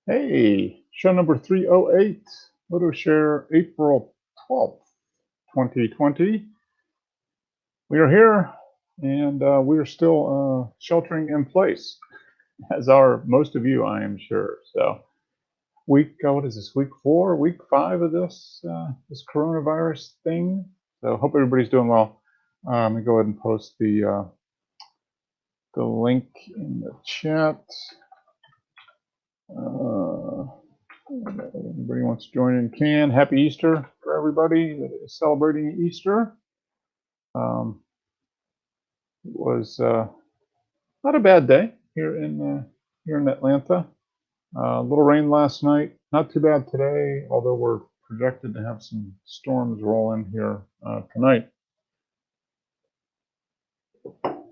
Hey, show number 308, PhotoShare, April 12th, 2020. We are here and we are still sheltering in place, as are most of you, I am sure. So, what is this, week 4, week 5 of this coronavirus thing? So, hope everybody's doing well. Let me go ahead and post the link in the chat. Anybody wants to join in can. Happy Easter for everybody that is celebrating Easter. It was not a bad day here in Atlanta. A little rain last night, not too bad today, although we're projected to have some storms roll in here tonight.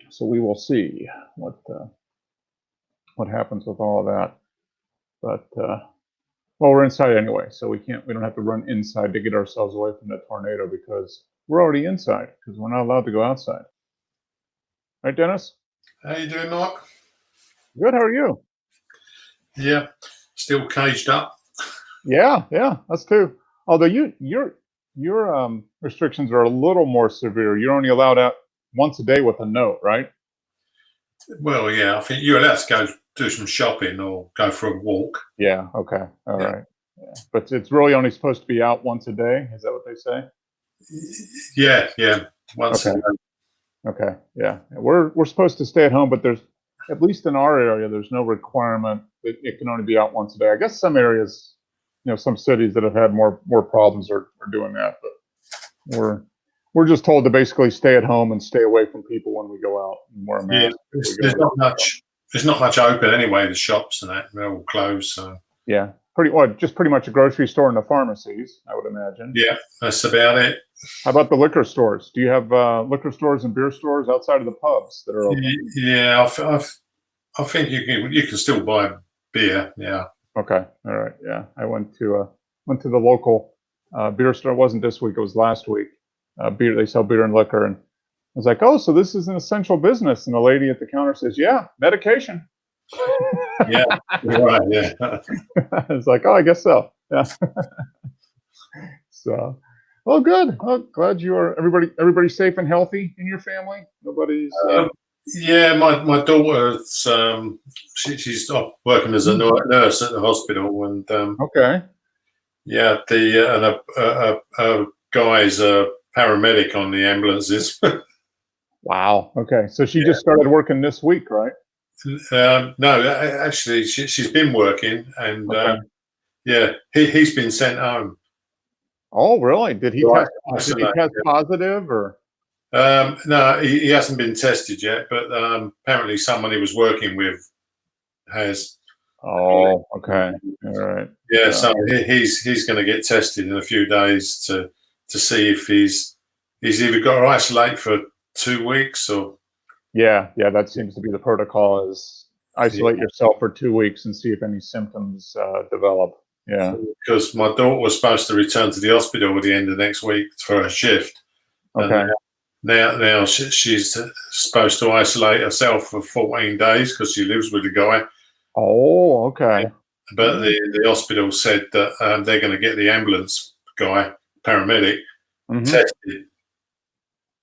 So we will see what happens with all of that. But well, we're inside anyway, so we don't have to run inside to get ourselves away from the tornado because we're already inside because we're not allowed to go outside. Right, Dennis? How you doing, Mark? Good. How are you? Yeah, still caged up. Yeah, us too. Although your restrictions are a little more severe. You're only allowed out once a day with a note, right? Well, yeah, I think you're allowed to go do some shopping or go for a walk. Yeah. Okay. All right. Yeah. But it's really only supposed to be out once a day. Is that what they say? Yeah. Once Okay. a day. Okay. Yeah. We're supposed to stay at home, but there's, at least in our area, there's no requirement that it can only be out once a day. I guess some areas, some cities that have had more problems are doing that, but we're just told to basically stay at home and stay away from people when we go out and wear a mask. There's not much. There's not much open anyway. The shops and that, they're all closed. So yeah, pretty much a grocery store and the pharmacies, I would imagine. Yeah, that's about it. How about the liquor stores? Do you have liquor stores and beer stores outside of the pubs that are open? Yeah, I think you can still buy beer. Yeah. Okay. All right. Yeah, I went to the local beer store. It wasn't this week. It was last week. Beer. They sell beer and liquor, and I was like, "Oh, so this is an essential business." And the lady at the counter says, "Yeah, medication." Yeah. Right. Yeah. It's like, "Oh, I guess so." Yeah. So, well, good. Well, glad you are. Everybody's safe and healthy in your family. Nobody's. Yeah, my daughter's she's working as a nurse at the hospital, and Okay. yeah, a guy's a paramedic on the ambulances. Wow. Okay, so she just started working this week, right? No, actually, she's been working, and Okay. yeah, he's been sent home. Oh, really? Did he Right. test positive or? No, he hasn't been tested yet, but apparently someone he was working with has. Oh, okay. All right. Yeah, so he's going to get tested in a few days to see if he's either got to isolate for 2 weeks or. Yeah, that seems to be the protocol, is isolate yourself for 2 weeks and see if any symptoms develop. Yeah. Because my daughter was supposed to return to the hospital at the end of next week for a shift. Okay. And now she's supposed to isolate herself for 14 days because she lives with the guy. Oh, okay. But the hospital said that they're going to get the ambulance guy, paramedic, tested.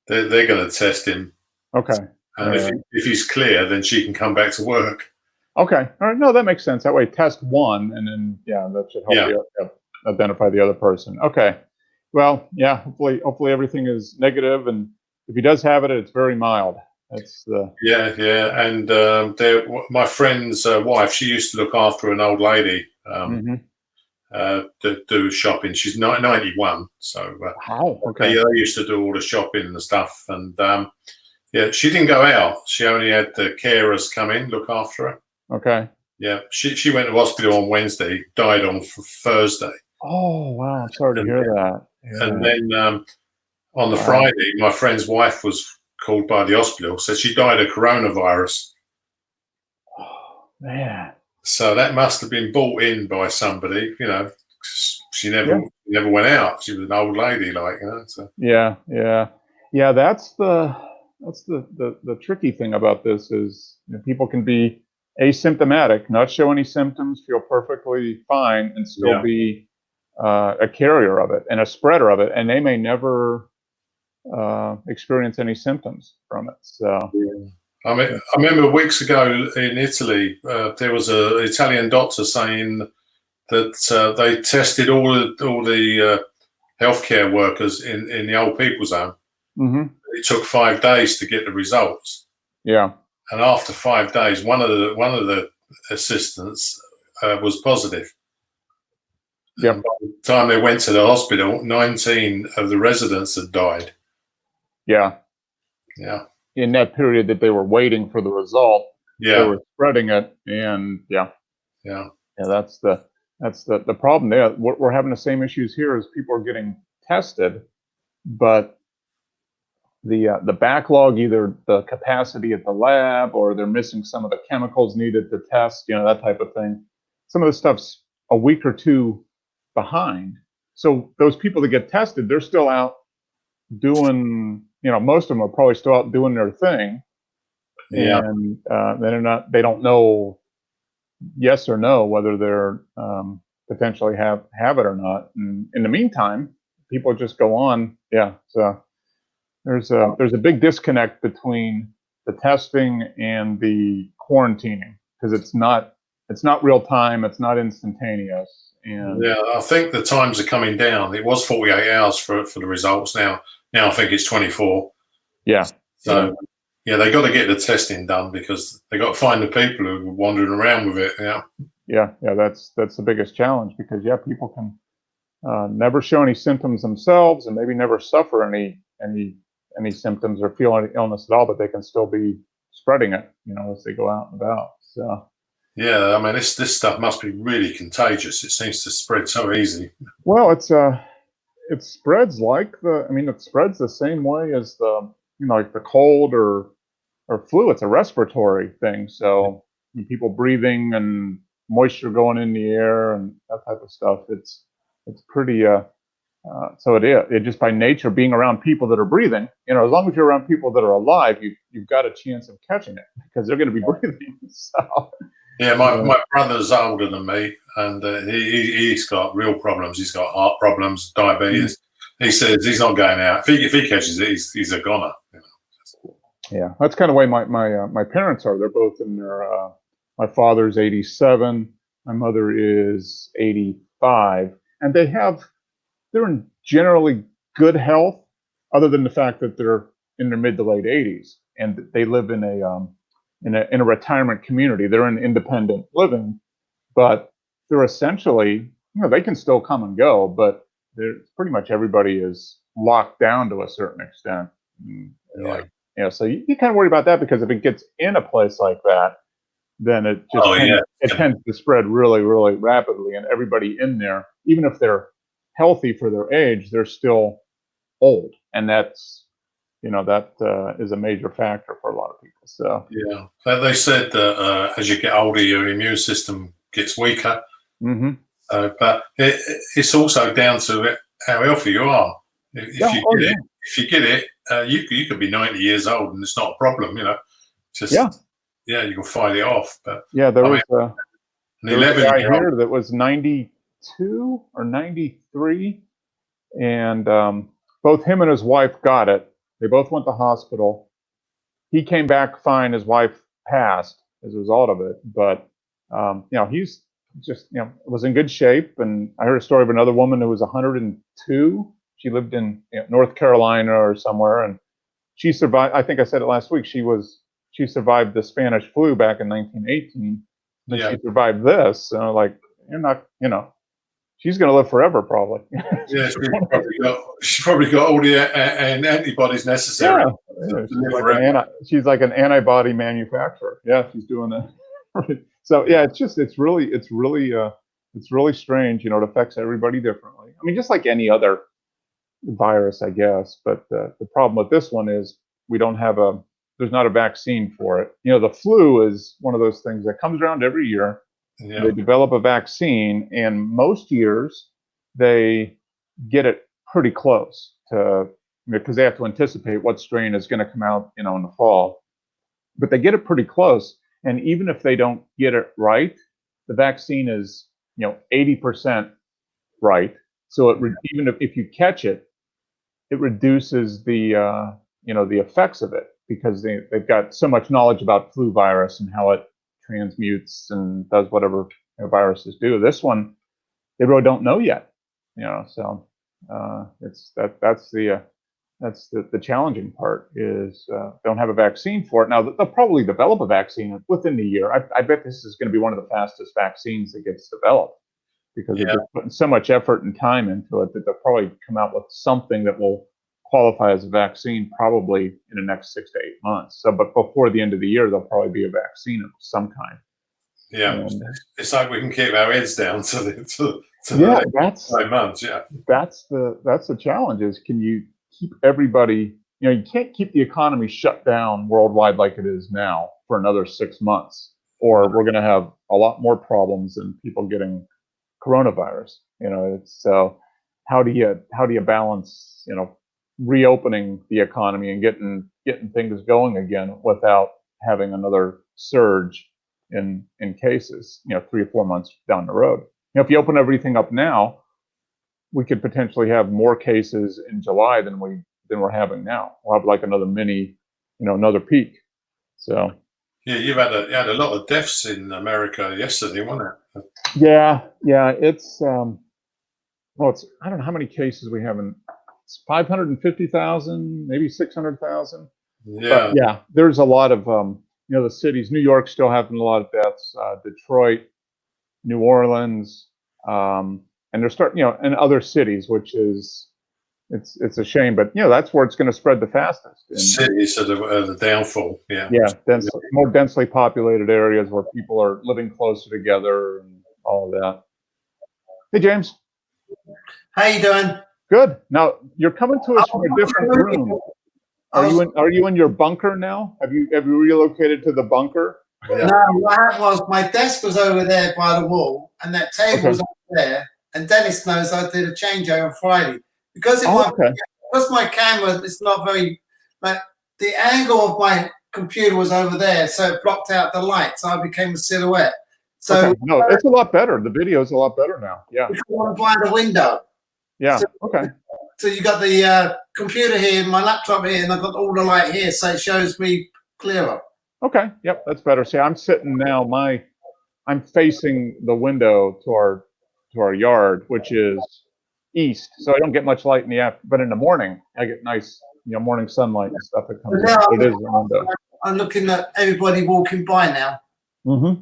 They're going to test him. Okay. And if he's clear, then she can come back to work. Okay. All right. No, that makes sense. That way, test one, and then that should help you identify the other person. Okay. Well, yeah. Hopefully everything is negative, and if he does have it, it's very mild. That's the And my friend's wife, she used to look after an old lady to do shopping. She's 91, so okay. They used to do all the shopping and stuff, and yeah, she didn't go out. She only had the carers come in, look after her. Okay. Yeah, she went to hospital on Wednesday, died on Thursday. Oh, wow. I'm sorry to hear that. Yeah. And then on the Friday, my friend's wife was called by the hospital, said she died of coronavirus. Oh, man. So that must have been brought in by somebody, she never went out. She was an old lady, so. Yeah. That's the tricky thing about this is people can be asymptomatic, not show any symptoms, feel perfectly fine, and still be a carrier of it and a spreader of it, and they may never experience any symptoms from it. So, I mean, I remember weeks ago in Italy, there was an Italian doctor saying that they tested all the healthcare workers in the old people's home. mm-hmm. It took 5 days to get the results. Yeah. And after 5 days, one of the assistants was positive. Yep. And by the time they went to the hospital, 19 of the residents had died. Yeah. Yeah. In that period that they were waiting for the result, Yeah. they were spreading it, and Yeah. that's the problem there. We're having the same issues here as people are getting tested, but the backlog, either the capacity at the lab or they're missing some of the chemicals needed to test, that type of thing. Some of the stuff's a week or two behind. So those people that get tested, they're still out doing, most of them are probably still out doing their thing. Yeah. And they don't know yes or no whether they're potentially have it or not. And in the meantime, people just go on. Yeah. So there's a big disconnect between the testing and the quarantining, because it's not real time, it's not instantaneous. And yeah, I think the times are coming down. It was 48 hours for the results. Now I think it's 24. Yeah. So yeah, they got to get the testing done, because they got to find the people who are wandering around with it. Yeah. Yeah. That's the biggest challenge, because people can never show any symptoms themselves, and maybe never suffer any symptoms or feel any illness at all, but they can still be spreading it, as they go out and about. So yeah, I mean, this stuff must be really contagious. It seems to spread so easy. Well, it spreads it spreads the same way as like the cold or flu. It's a respiratory thing. So people breathing and moisture going in the air and that type of stuff. It's pretty so it just by nature, being around people that are breathing, as long as you're around people that are alive, you've got a chance of catching it, because they're going to be breathing. So yeah, my brother's older than me, and he's got real problems. He's got heart problems, diabetes. He says he's not going out. If he catches it, he's a goner. Yeah, that's kind of the way my parents are. They're both in their my father's 87, my mother is 85, and they're in generally good health, other than the fact that they're in their mid to late 80s, and they live in a retirement community. They're in independent living, but they're essentially, they can still come and go, but pretty much everybody is locked down to a certain extent. So you kind of worry about that, because if it gets in a place like that, then it tends to spread really, really rapidly, and everybody in there, even if they're healthy for their age, they're still old, and that's that is a major factor for a lot of people. So yeah, they said that as you get older, your immune system gets weaker. Mm-hmm. But it's also down to how healthy you are. If you get it, you could be 90 years old and it's not a problem. You can fight it off. But yeah, there was a guy here old that was 92 or 93, and both him and his wife got it. They both went to hospital. He came back fine. His wife passed as a result of it, but he's just was in good shape. And I heard a story of another woman who was 102. She lived in North Carolina or somewhere, and she survived. I think I said it last week. She survived the Spanish flu back in 1918. And she survived this. So you're not, she's going to live forever, probably. Yeah, she's probably got all the antibodies necessary. Yeah. She's like an antibody manufacturer. Yeah, she's doing that. So yeah, it's really strange. It affects everybody differently. I mean, just like any other virus, I guess. But the problem with this one is there's not a vaccine for it. The flu is one of those things that comes around every year. Yeah. They develop a vaccine, and most years they get it pretty close to, because they have to anticipate what strain is going to come out, in the fall. But they get it pretty close, And even if they don't get it right, the vaccine is 80% right. So even if you catch it, it reduces the the effects of it, because they've got so much knowledge about flu virus and how it transmutes and does whatever viruses do. This one, they really don't know yet. So that's the challenging part, is don't have a vaccine for it. Now they'll probably develop a vaccine within the year. I bet this is going to be one of the fastest vaccines that gets developed, because they're just putting so much effort and time into it that they'll probably come out with something that will qualify as a vaccine probably in the next 6 to 8 months. So, but before the end of the year, there'll probably be a vaccine of some kind. Yeah, and it's like we can keep our heads down to the that's 9 months. Yeah, that's the challenge, is can you keep everybody? You can't keep the economy shut down worldwide like it is now for another 6 months, or we're going to have a lot more problems and people getting coronavirus. It's how do you balance reopening the economy and getting things going again without having another surge in cases 3 or 4 months down the road. If you open everything up now, we could potentially have more cases in July than we're having now. We'll have like another mini, another peak. So yeah, you had a lot of deaths in America yesterday, wasn't it? Yeah, it's it's, I don't know how many cases we have it's 550,000, maybe 600,000. Yeah, but yeah, there's a lot of the cities. New York still having a lot of deaths. Detroit, New Orleans, and they're starting, and other cities, which is it's a shame, but that's where it's going to spread the fastest. Cities are the downfall. Yeah, more densely populated areas where people are living closer together and all of that. Hey, James. How you doing? Good. Now you're coming to us from a different room. Are you in your bunker now? Have you relocated to the bunker? Yeah. No, what happened was my desk was over there by the wall, and that table was over there. And Dennis knows I did a changeover on Friday because because my camera is not very, like the angle of my computer was over there, so it blocked out the light, so I became a silhouette. So no, it's a lot better. The video is a lot better now. Yeah. By the window. Yeah. So, So you got the computer here, my laptop here, and I've got all the light here, so it shows me clearer. Okay. Yep, that's better. See, I'm sitting now. I'm facing the window to our yard, which is east, so I don't get much light in the afternoon. But in the morning, I get nice, morning sunlight and stuff that comes in. It is the window. I'm looking at everybody walking by now. Mm-hmm.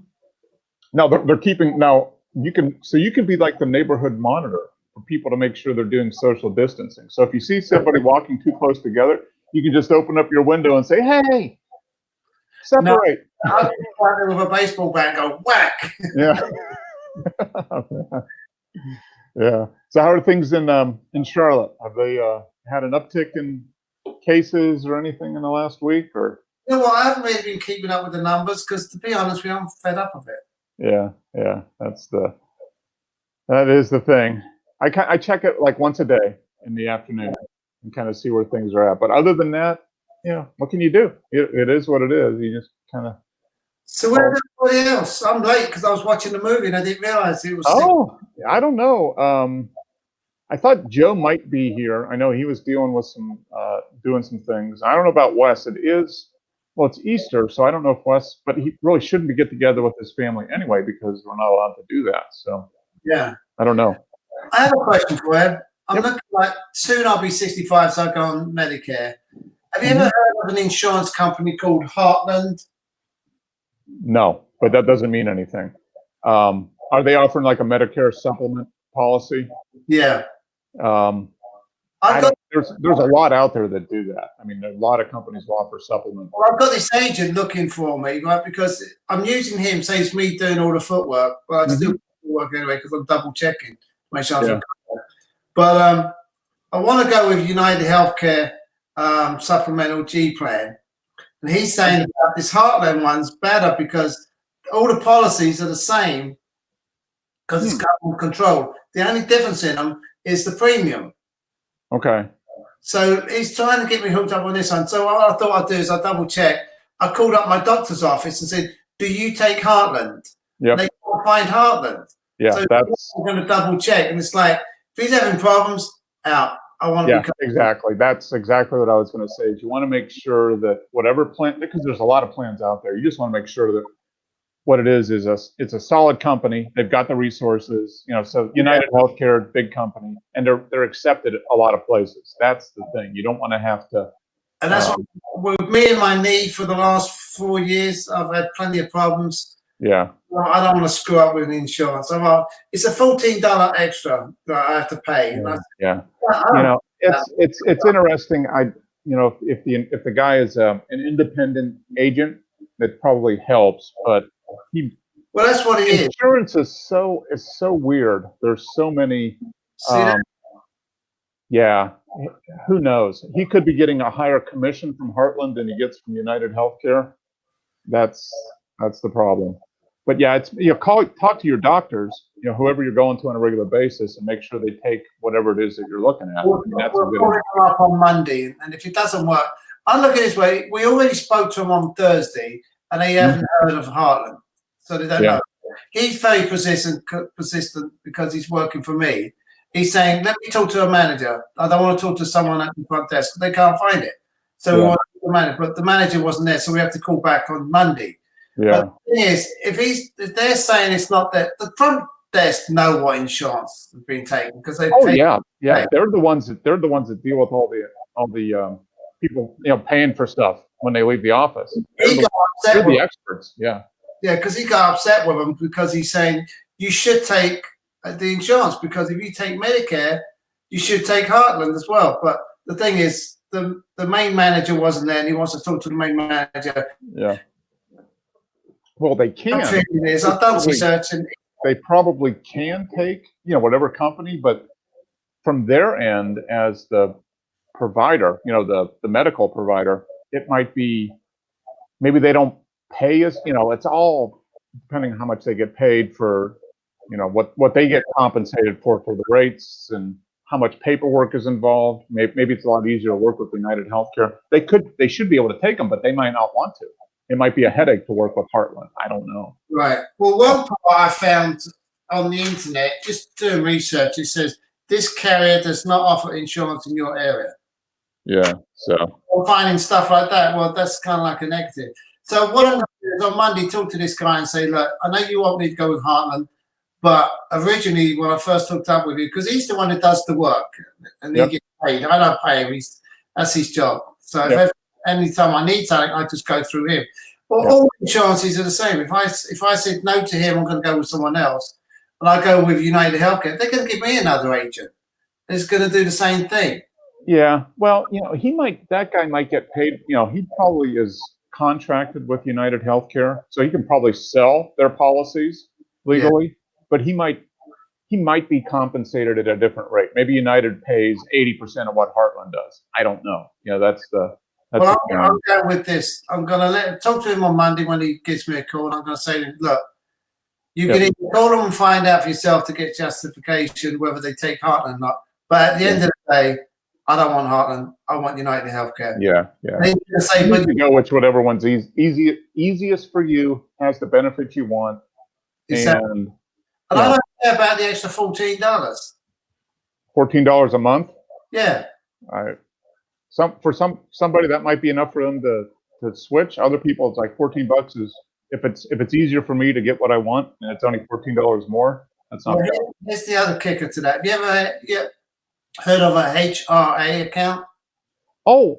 No, they're keeping now. You can be like the neighborhood monitor for people to make sure they're doing social distancing. So if you see somebody walking too close together, you can just open up your window and say, "Hey, separate." No, I'll be right with a baseball bat and go whack. Yeah. Yeah. So how are things in Charlotte? Have they had an uptick in cases or anything in the last week? Or you know what? I haven't really been keeping up with the numbers because, to be honest with you, I'm fed up of it. Yeah. That is the thing. I check it like once a day in the afternoon and kind of see where things are at. But other than that, what can you do? It is what it is. You just kind of. So where's everybody else? I'm late because I was watching the movie and I didn't realize it was. Oh, I don't know. I thought Joe might be here. I know he was dealing with doing some things. I don't know about Wes. It's Easter, so I don't know if Wes, but he really shouldn't be get together with his family anyway because we're not allowed to do that. So yeah, I don't know. I have a question for you. I'm looking like soon I'll be 65, so I'll go on Medicare. Have you ever heard of an insurance company called Heartland? No, but that doesn't mean anything. Are they offering like a Medicare supplement policy? Yeah. There's a lot out there that do that. I mean, a lot of companies will offer supplements. Well, I've got this agent looking for me, right? Because I'm using him, saves me doing all the footwork, but I still work anyway because I'm double checking to make sure I'm covered. But I want to go with United Healthcare supplemental G plan. And he's saying about this Heartland one's better because all the policies are the same because it's government controlled. The only difference in them is the premium. Okay. So he's trying to get me hooked up on this one. So what I thought I'd do is I double check. I called up my doctor's office and said, do you take Heartland? Yep. They can't find Heartland. Yeah, So that's we're going to double check, and it's like if he's having problems, out. I want to yeah, be exactly. That's exactly what I was going to say. Is you want to make sure that whatever plan, because there's a lot of plans out there, you just want to make sure that what it is it's a solid company. They've got the resources, you know. So United Healthcare, big company, and they're accepted at a lot of places. That's the thing. You don't want to have to. And that's what with me and my knee for the last 4 years. I've had plenty of problems. Yeah. Well, I don't want to screw up with the insurance. It's a $14 extra that I have to pay. Yeah. You know, it's interesting. If the guy is an independent agent, that probably helps. But well, that's what it is. Insurance is so weird. There's so many. Yeah. Who knows? He could be getting a higher commission from Heartland than he gets from United Healthcare. That's the problem. But yeah, it's talk to your doctors, whoever you're going to on a regular basis, and make sure they take whatever it is that you're looking at. We'll call him up on Monday, and if it doesn't work, I look at it this way: we already spoke to him on Thursday, and they haven't heard of Heartland, so they don't know. He's very persistent because he's working for me. He's saying, "Let me talk to a manager. I don't want to talk to someone at the front desk. They can't find it." So we want to talk to the manager, but the manager wasn't there, so we have to call back on Monday. Yeah. But the thing is, if they're saying it's not that, the front desk know what insurance has been taken because they. Oh yeah. They're the ones that deal with all the people paying for stuff when they leave the office. They're the experts. Yeah. Yeah, because he got upset with them because he's saying you should take the insurance because if you take Medicare, you should take Heartland as well. But the thing is, the main manager wasn't there, and he wants to talk to the main manager. Yeah. Well, they can. I've done research, and they probably can take whatever company, but from their end as the provider, the medical provider, it might be maybe they don't pay us. It's all depending on how much they get paid for, what they get compensated for the rates and how much paperwork is involved. Maybe it's a lot easier to work with United Healthcare. They should be able to take them, but they might not want to. It might be a headache to work with Heartland. I don't know. Right. Well, one part I found on the internet, just doing research, it says this carrier does not offer insurance in your area. Yeah. So I'm finding stuff like that. Well, that's kind of like a negative. So what I'm going to do is on Monday talk to this guy and say, look, I know you want me to go with Heartland, but originally when I first hooked up with you, because he's the one that does the work and he gets paid. I don't pay him. That's his job. So anytime I need something, I just go through him. Well, all insurances are the same. If I said no to him, I'm going to go with someone else, and I go with United Healthcare, they're going to give me another agent. It's going to do the same thing. Yeah. Well, that guy might get paid. He probably is contracted with United Healthcare, so he can probably sell their policies legally, but he might be compensated at a different rate. Maybe United pays 80% of what Heartland does. I don't know. That's the. Well, I'll go with this. I'm going to talk to him on Monday when he gives me a call. And I'm going to say to him, look, you can either call them and find out for yourself to get justification whether they take Heartland or not. But at the end of the day, I don't want Heartland. I want United Healthcare. Yeah. You go with whatever one's easiest for you, has the benefits you want. Exactly. And I don't care about the extra $14. $14 a month? Yeah. For somebody that might be enough for them to switch. Other people, it's like $14 is if it's easier for me to get what I want and it's only $14 more. That's not. Here's the other kicker to that. Have you ever heard of a HRA account? Oh,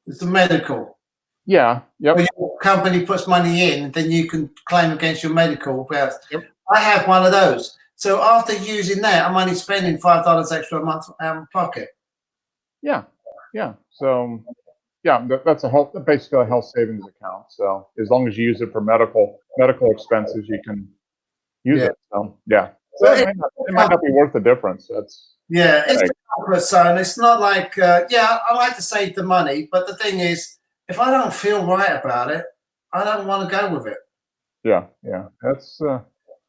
it's the medical. Yeah. Yep. Where your company puts money in, and then you can claim against your medical. Yep. I have one of those. So after using that, I'm only spending $5 extra a month out of my pocket. Yeah. So, that's basically a health savings account. So as long as you use it for medical expenses, you can use it. So so it might not be worth the difference. It's the comfort zone. It's not like I like to save the money, but the thing is, if I don't feel right about it, I don't want to go with it. Yeah. That's.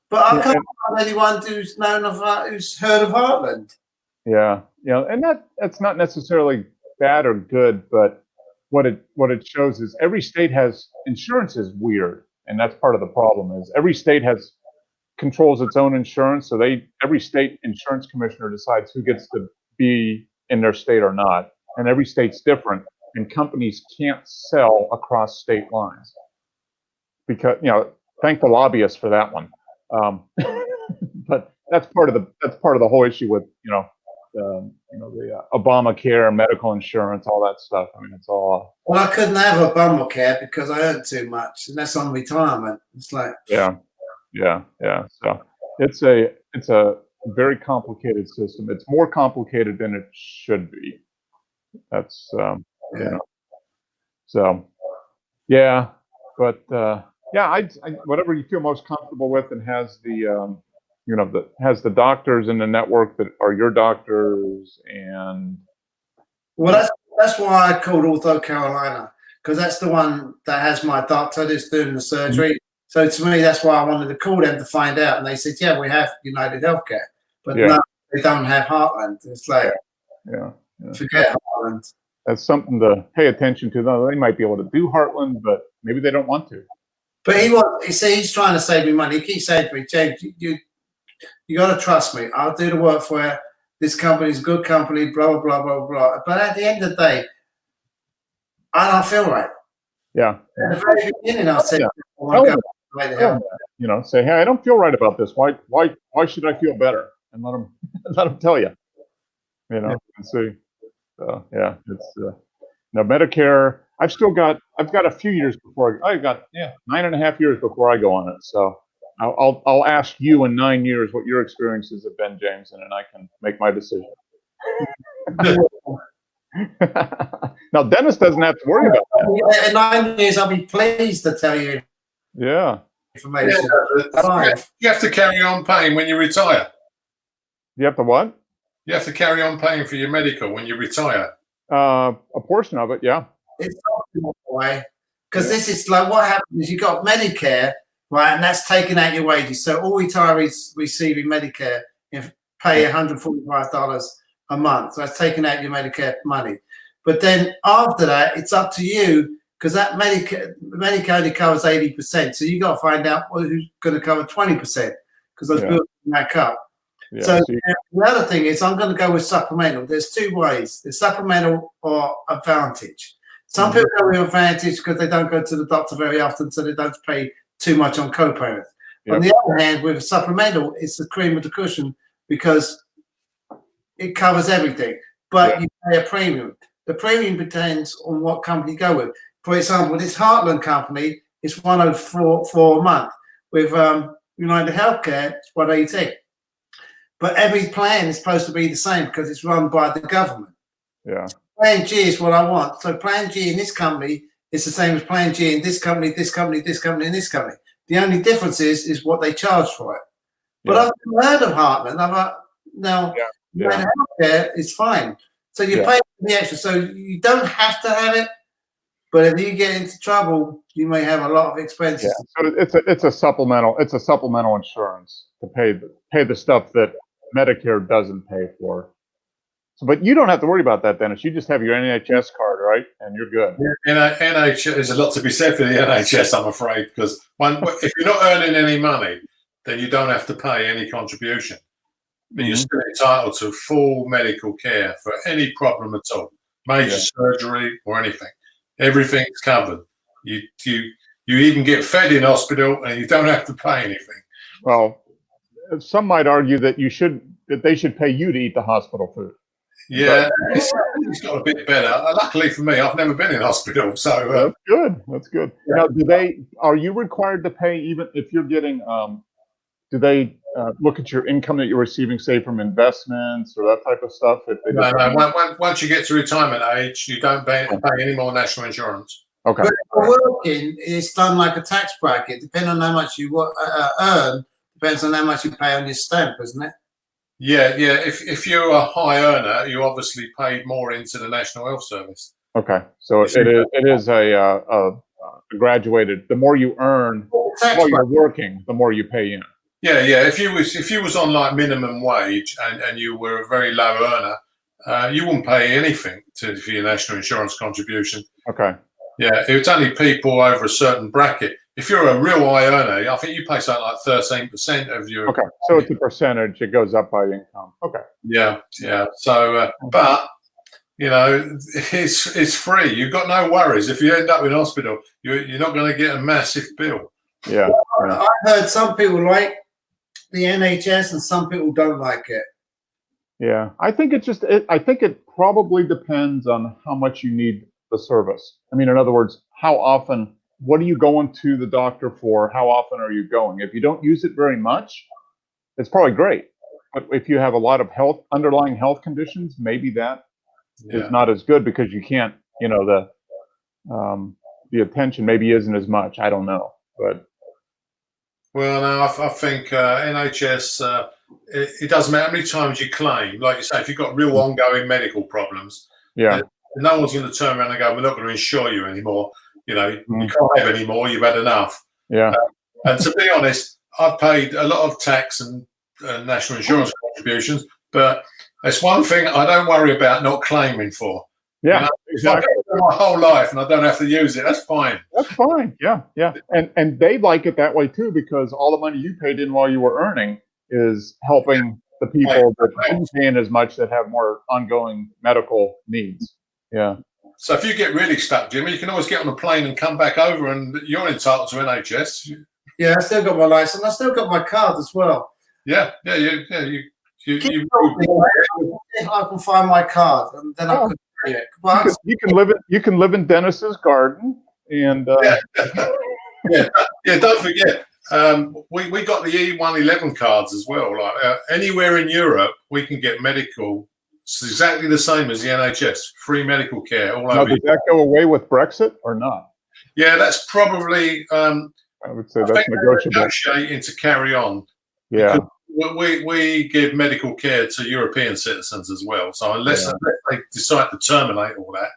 But I can't find anyone who's heard of Heartland. Yeah, and that's not necessarily bad or good, but what it shows is every state has insurance is weird, and that's part of the problem. Is every state controls its own insurance, so every state insurance commissioner decides who gets to be in their state or not, and every state's different, and companies can't sell across state lines because thank the lobbyists for that one. But that's part of the whole issue with the Obamacare, medical insurance, all that stuff. I mean, it's all. Well, I couldn't have Obamacare because I earn too much, and that's on retirement. It's like Yeah. So it's a very complicated system. It's more complicated than it should be. That's So yeah, but I whatever you feel most comfortable with, and has the has the doctors in the network that are your doctors, and well, that's why I called Ortho Carolina, because that's the one that has my doctor that's doing the surgery. Mm-hmm. So to me, that's why I wanted to call them to find out. And they said, yeah, we have United Healthcare, but no, they don't have Heartland. It's like, forget Heartland. That's something to pay attention to. They might be able to do Heartland, but maybe they don't want to. But he's trying to save me money. He keeps saying to me, James, you got to trust me. I'll do the work for you. This company's a good company, blah, blah, blah, blah. But at the end of the day, I don't feel right. Yeah. At the very beginning, I said, say, hey, I don't feel right about this. Why should I feel better? And let them tell you. And see. So it's now Medicare. I've got a few years before I've got 9.5 years before I go on it. So I'll ask you in 9 years what your experiences have been, James, and then I can make my decision. Now, Dennis doesn't have to worry about that. In 9 years, I'll be pleased to tell you. Yeah. Information. You have to carry on paying when you retire. You have to what? You have to carry on paying for your medical when you retire. A portion of it, yeah. It's not the way, because this is like what happens is you got Medicare, right, and that's taking out your wages. So all retirees receiving Medicare pay $145 a month. So that's taking out your Medicare money. But then after that, it's up to you, because that Medicare only covers 80%. So you got to find out who's going to cover 20%, because those bills back up. Yeah, so the other thing is, I'm going to go with supplemental. There's two ways: there's supplemental or Advantage. Some people go with Advantage because they don't go to the doctor very often, so they don't pay too much on co-payments. On the other hand, with a supplemental, it's the cream of the cushion because it covers everything, but you pay a premium. The premium depends on what company you go with. For example, this Heartland company is $104 a month. With United Healthcare, it's $180. But every plan is supposed to be the same because it's run by the government. Yeah. Plan G is what I want. So Plan G in this company is the same as Plan G in this company, this company, this company, and this company. The only difference is what they charge for it. But I've heard of Heartland. I'm like, no, Healthcare is fine. So you pay the extra. So you don't have to have it. But if you get into trouble, you may have a lot of expenses. Yeah. So it's a supplemental insurance to pay the stuff that Medicare doesn't pay for. So, but you don't have to worry about that, Dennis. You just have your NHS card, right? And you're good. NHS, there's a lot to be said for the NHS, I'm afraid, because if you're not earning any money, then you don't have to pay any contribution. But you're still entitled to full medical care for any problem at all, major surgery or anything. Everything's covered. You even get fed in hospital, and you don't have to pay anything. Well, some might argue that they should pay you to eat the hospital food. Yeah, it's got a bit better. Luckily for me, I've never been in hospital, so that's good. Now, are you required to pay even if you're getting? Do they look at your income that you're receiving, say from investments or that type of stuff? No. Once you get to retirement age, you don't pay any more national insurance. Okay. But working, it's done like a tax bracket. Depending on how much you earn, depends on how much you pay on your stamp, isn't it? Yeah. If you're a high earner, you obviously paid more into the National Health Service. Okay, so it is a graduated. The more you earn, the more you're working, the more you pay in. Yeah. If you was on like minimum wage and you were a very low earner, you wouldn't pay anything for your national insurance contribution. Okay. Yeah, it's only people over a certain bracket. If you're a real high earner, I think you pay something like 13% of your. Okay. So it's a percentage. It goes up by income. Okay. Yeah, yeah. So, but you know, it's free. You've got no worries. If you end up in hospital, you're not going to get a massive bill. Yeah. Yeah. I heard some people like the NHS and some people don't like it. Yeah. I think I think it probably depends on how much you need the service. I mean, in other words, how often, what are you going to the doctor for? How often are you going? If you don't use it very much, it's probably great. But if you have a lot of underlying health conditions, maybe that is not as good because you can't, you know, the attention maybe isn't as much. I don't know, but. Well, no, I think NHS, it doesn't matter how many times you claim. Like you say, if you've got real ongoing medical problems, Yeah. No one's going to turn around and go, we're not going to insure you anymore. You know, you can't have any more. You've had enough. Yeah. And to be honest, I've paid a lot of tax and national insurance contributions, but it's one thing I don't worry about not claiming for. Yeah, you know, exactly. If I pay for my whole life and I don't have to use it, that's fine. That's fine. Yeah, yeah. And they like it that way too, because all the money you paid in while you were earning is helping the people that didn't pay in as much, that have more ongoing medical needs. Yeah. So if you get really stuck, Jimmy, you can always get on a plane and come back over, and you're entitled to NHS. Yeah, I still got my license. I still got my card as well. Yeah, yeah, If I can find my card, and then I could pay it. But You can live in Dennis's garden, and yeah. Don't forget, we got the E111 cards as well. Like anywhere in Europe, we can get medical. It's exactly the same as the NHS, free medical care all over. Does that go away with Brexit or not? Yeah, that's probably. I would say that's negotiable. Negotiating to carry on. Yeah. We give medical care to European citizens as well. So unless they decide to terminate all that,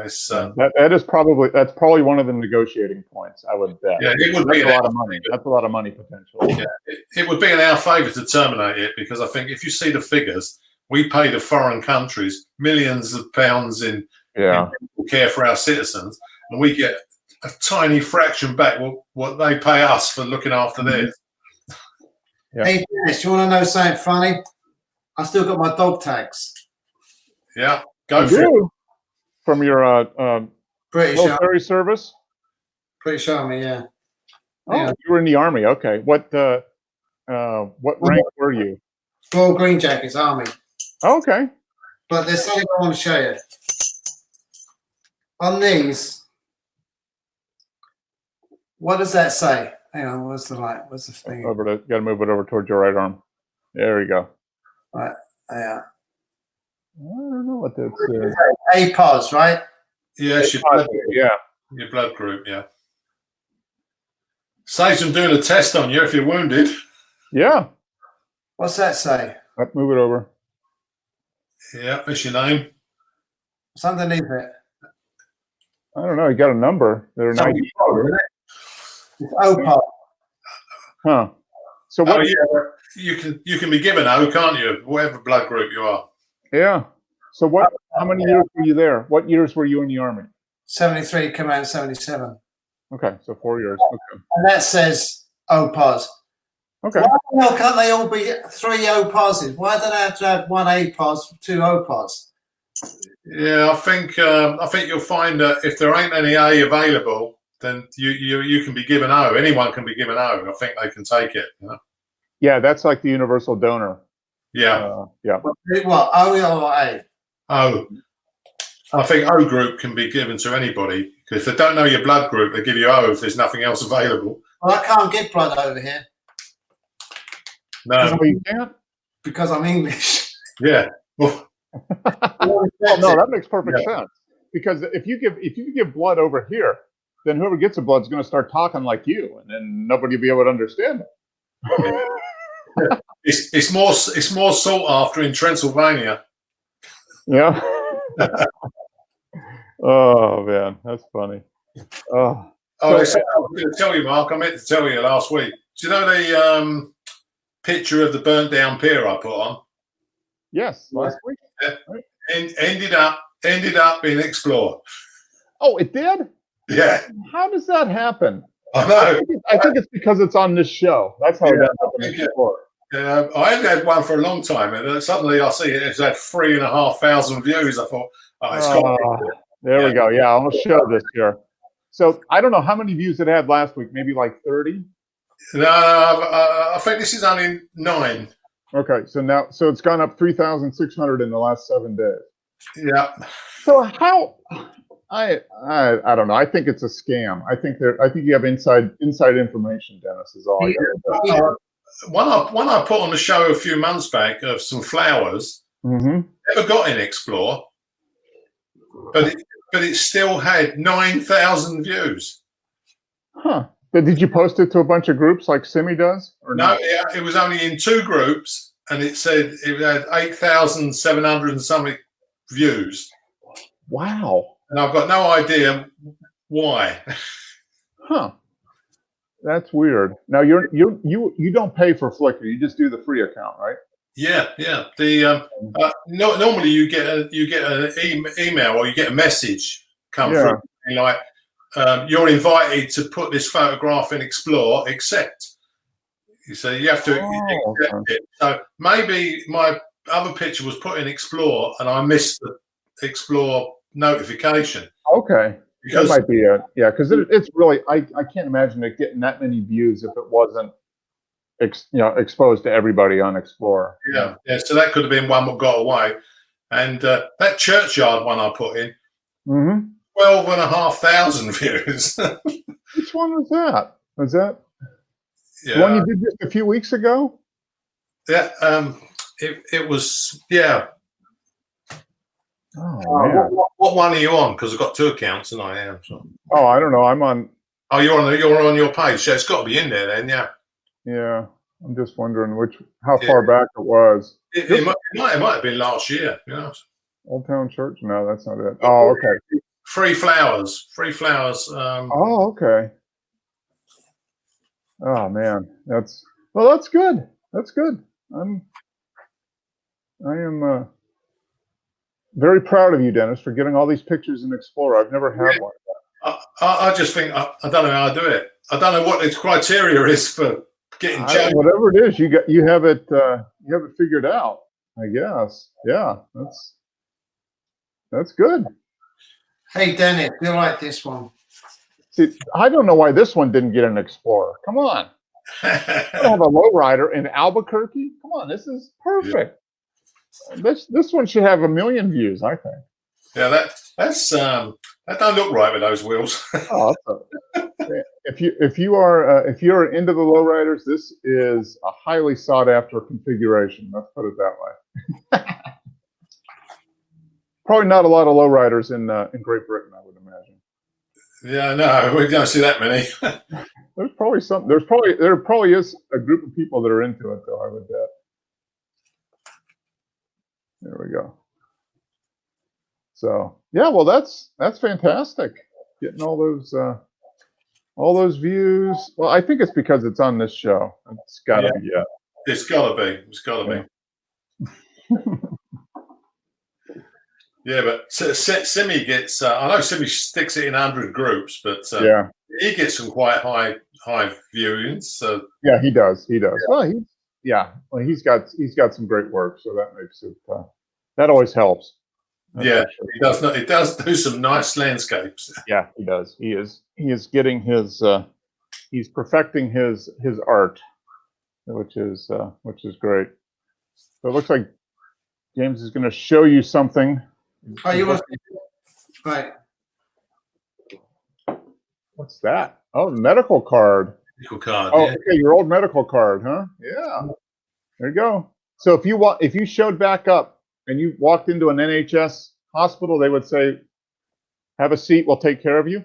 it's that's probably one of the negotiating points, I would bet. Yeah, it would be a lot of money. That's a lot of money potentially. Yeah, it would be in our favour to terminate it, because I think if you see the figures, we pay to foreign countries millions of pounds in medical care for our citizens, and we get a tiny fraction back what they pay us for looking after theirs. Yeah. Hey, Dennis, you want to know something funny? I still got my dog tags. Yeah, go for it. From your British military service? British Army, yeah. Oh, you were in the Army. Okay. What rank were you? Royal Green Jackets, Army. Okay. But there's something I want to show you. On these, what does that say? Hang on, what's the light? What's the thing? Got to move it over towards your right arm. There you go. Right. Yeah. I don't know what this is. APOS, right? Yes, your blood group, yeah. Saves them doing a test on you if you're wounded. Yeah. What's that say? Move it over. Yeah, that's your name. What's underneath it? I don't know. You got a number. They're not. It's OPOS. Huh. So what? Oh, yeah. You can be given O, can't you? Whatever blood group you are. Yeah. So what? How many years were you there? What years were you in the Army? 73, come out in 77. Okay, so 4 years. Okay. And that says OPOS. Okay. Why the hell can't they all be 3 OPOSes? Why do they have to have 1 APOS, 2 OPOS? Yeah, I think you'll find that if there ain't any A available, then you can be given O. Anyone can be given O. I think they can take it. You know? Yeah, that's like the universal donor. Yeah. What, O or A? O. I think O group can be given to anybody. Because if they don't know your blood group, they give you O if there's nothing else available. Well, I can't get blood over here. No, you can't? Because I'm English. Yeah. Well, no, that makes perfect sense. Because if you give blood over here, then whoever gets the blood is going to start talking like you, and then nobody will be able to understand it. It's more sought after in Transylvania. Yeah. Oh man, that's funny. I was going to tell you, Mark. I meant to tell you last week. Do you know the picture of the burnt down pier I put on? Yes, last week. Yeah. Ended up being explored. Oh, it did? Yeah, How does that happen? I know. I think it's because it's on this show. That's how it ends up in the Explorer. I haven't had one for a long time, and then suddenly I see it's had 3,500 views. I thought, oh, it's got. There we go. Yeah, I'll show this here. So I don't know how many views it had last week. Maybe like 30. No, I think this is only 9. Okay, so it's gone up 3,600 in the last 7 days. Yeah. So how? I don't know. I think it's a scam. I think you have inside information, Dennis. Is all I got. One I put on the show a few months back of some flowers. Never got in Explore, but it still had 9,000 views. Huh. But did you post it to a bunch of groups like Simi does? Or no, it was only in 2 groups, and it said it had 8,700 and something views. Wow. And I've got no idea why. Huh. That's weird. Now you don't pay for Flickr. You just do the free account, right? Yeah. The normally you get an email or you get a message come through like you're invited to put this photograph in Explore, accept. So you have to accept it. So maybe my other picture was put in Explore and I missed the Explore notification. Okay. That might be it. Yeah, because it's really I can't imagine it getting that many views if it wasn't exposed to everybody on Explorer. Yeah. So that could have been one that got away. And that churchyard one I put in, 12,500 views. Which one was that? Was that the one you did just a few weeks ago? Yeah. It was. Yeah. Oh, what one are you on? Because I've got 2 accounts and I am. So. Oh, I don't know. I'm on. Oh, you're on your page. So it's got to be in there then. Yeah. Yeah. I'm just wondering how far back it was. It might have been last year. Yeah. Old Town Church? No, that's not it. Oh, okay. Free flowers. Oh, okay. Oh man, that's good. That's good. I am very proud of you, Dennis, for getting all these pictures in Explorer. I've never had one. I just think I don't know how I do it. I don't know what the criteria is for getting changed. Whatever it is, you have it figured out. I guess. Yeah, that's good. Hey Dennis, you like this one? See, I don't know why this one didn't get an Explorer. Come on. I have a lowrider in Albuquerque. Come on, this is perfect. Yeah. This one should have 1 million views, I think. Yeah, that don't look right with those wheels. If you're into the lowriders, this is a highly sought after configuration. Let's put it that way. Probably not a lot of lowriders in Great Britain, I would imagine. Yeah, no, we don't see that many. There's probably some. There probably is a group of people that are into it, though. I would bet. There we go. So yeah, well, that's fantastic. Getting all those views. Well, I think it's because it's on this show. It's got to be. Yeah. It's got to be. Yeah, but Simi gets. I know Simi sticks it in 100 groups, but he gets some quite high viewings. So yeah, he does. Well, he's got some great work, so that makes it. That always helps. He does. It does do some nice landscapes. Yeah, he does. He is getting his. He's perfecting his art, which is great. So it looks like James is going to show you something. Oh, you must right. What's that? Oh, medical card. Medical card. Oh, okay, your old medical card, huh? Yeah. There you go. So if you showed back up and you walked into an NHS hospital, they would say, "Have a seat. We'll take care of you."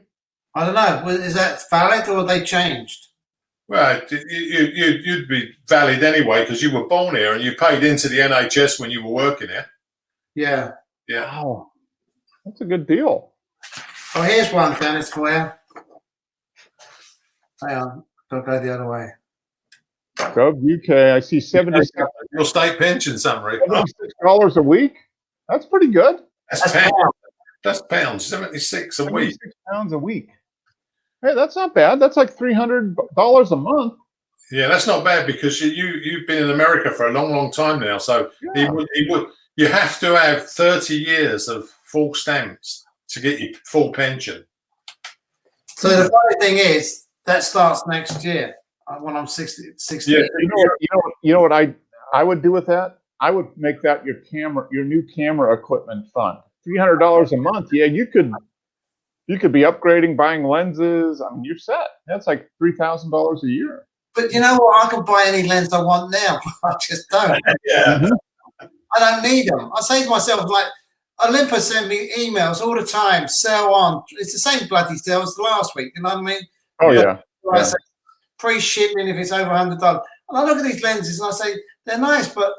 I don't know. Is that valid or have they changed? Well, you'd be valid anyway because you were born here and you paid into the NHS when you were working here. Yeah. Yeah. Wow. That's a good deal. Oh, here's one, Dennis, for you. Hang on. Don't go the other way. Gov UK. I see $76 Your state pension summary. $76 a week. That's pretty good. That's pounds. That's pounds, 76 a week. £76 a week. Hey, that's not bad. That's like $300 a month. Yeah, that's not bad because you've been in America for a long time now. So Yeah. you have to have 30 years of full stamps to get your full pension. So the funny thing is, that starts next year when I'm 60. Yeah. You know what I would do with that? I would make that your new camera equipment fund. $300 a month. Yeah, you could be upgrading, buying lenses. I mean, you're set. That's like $3,000 a year. But you know what? I can buy any lens I want now. I just don't. Yeah. I don't need them. I say to myself, like, Olympus send me emails all the time, sell on. It's the same bloody sale as last week. You know what I mean? Oh, yeah. I say free shipping if it's over $100. And I look at these lenses and I say, they're nice, but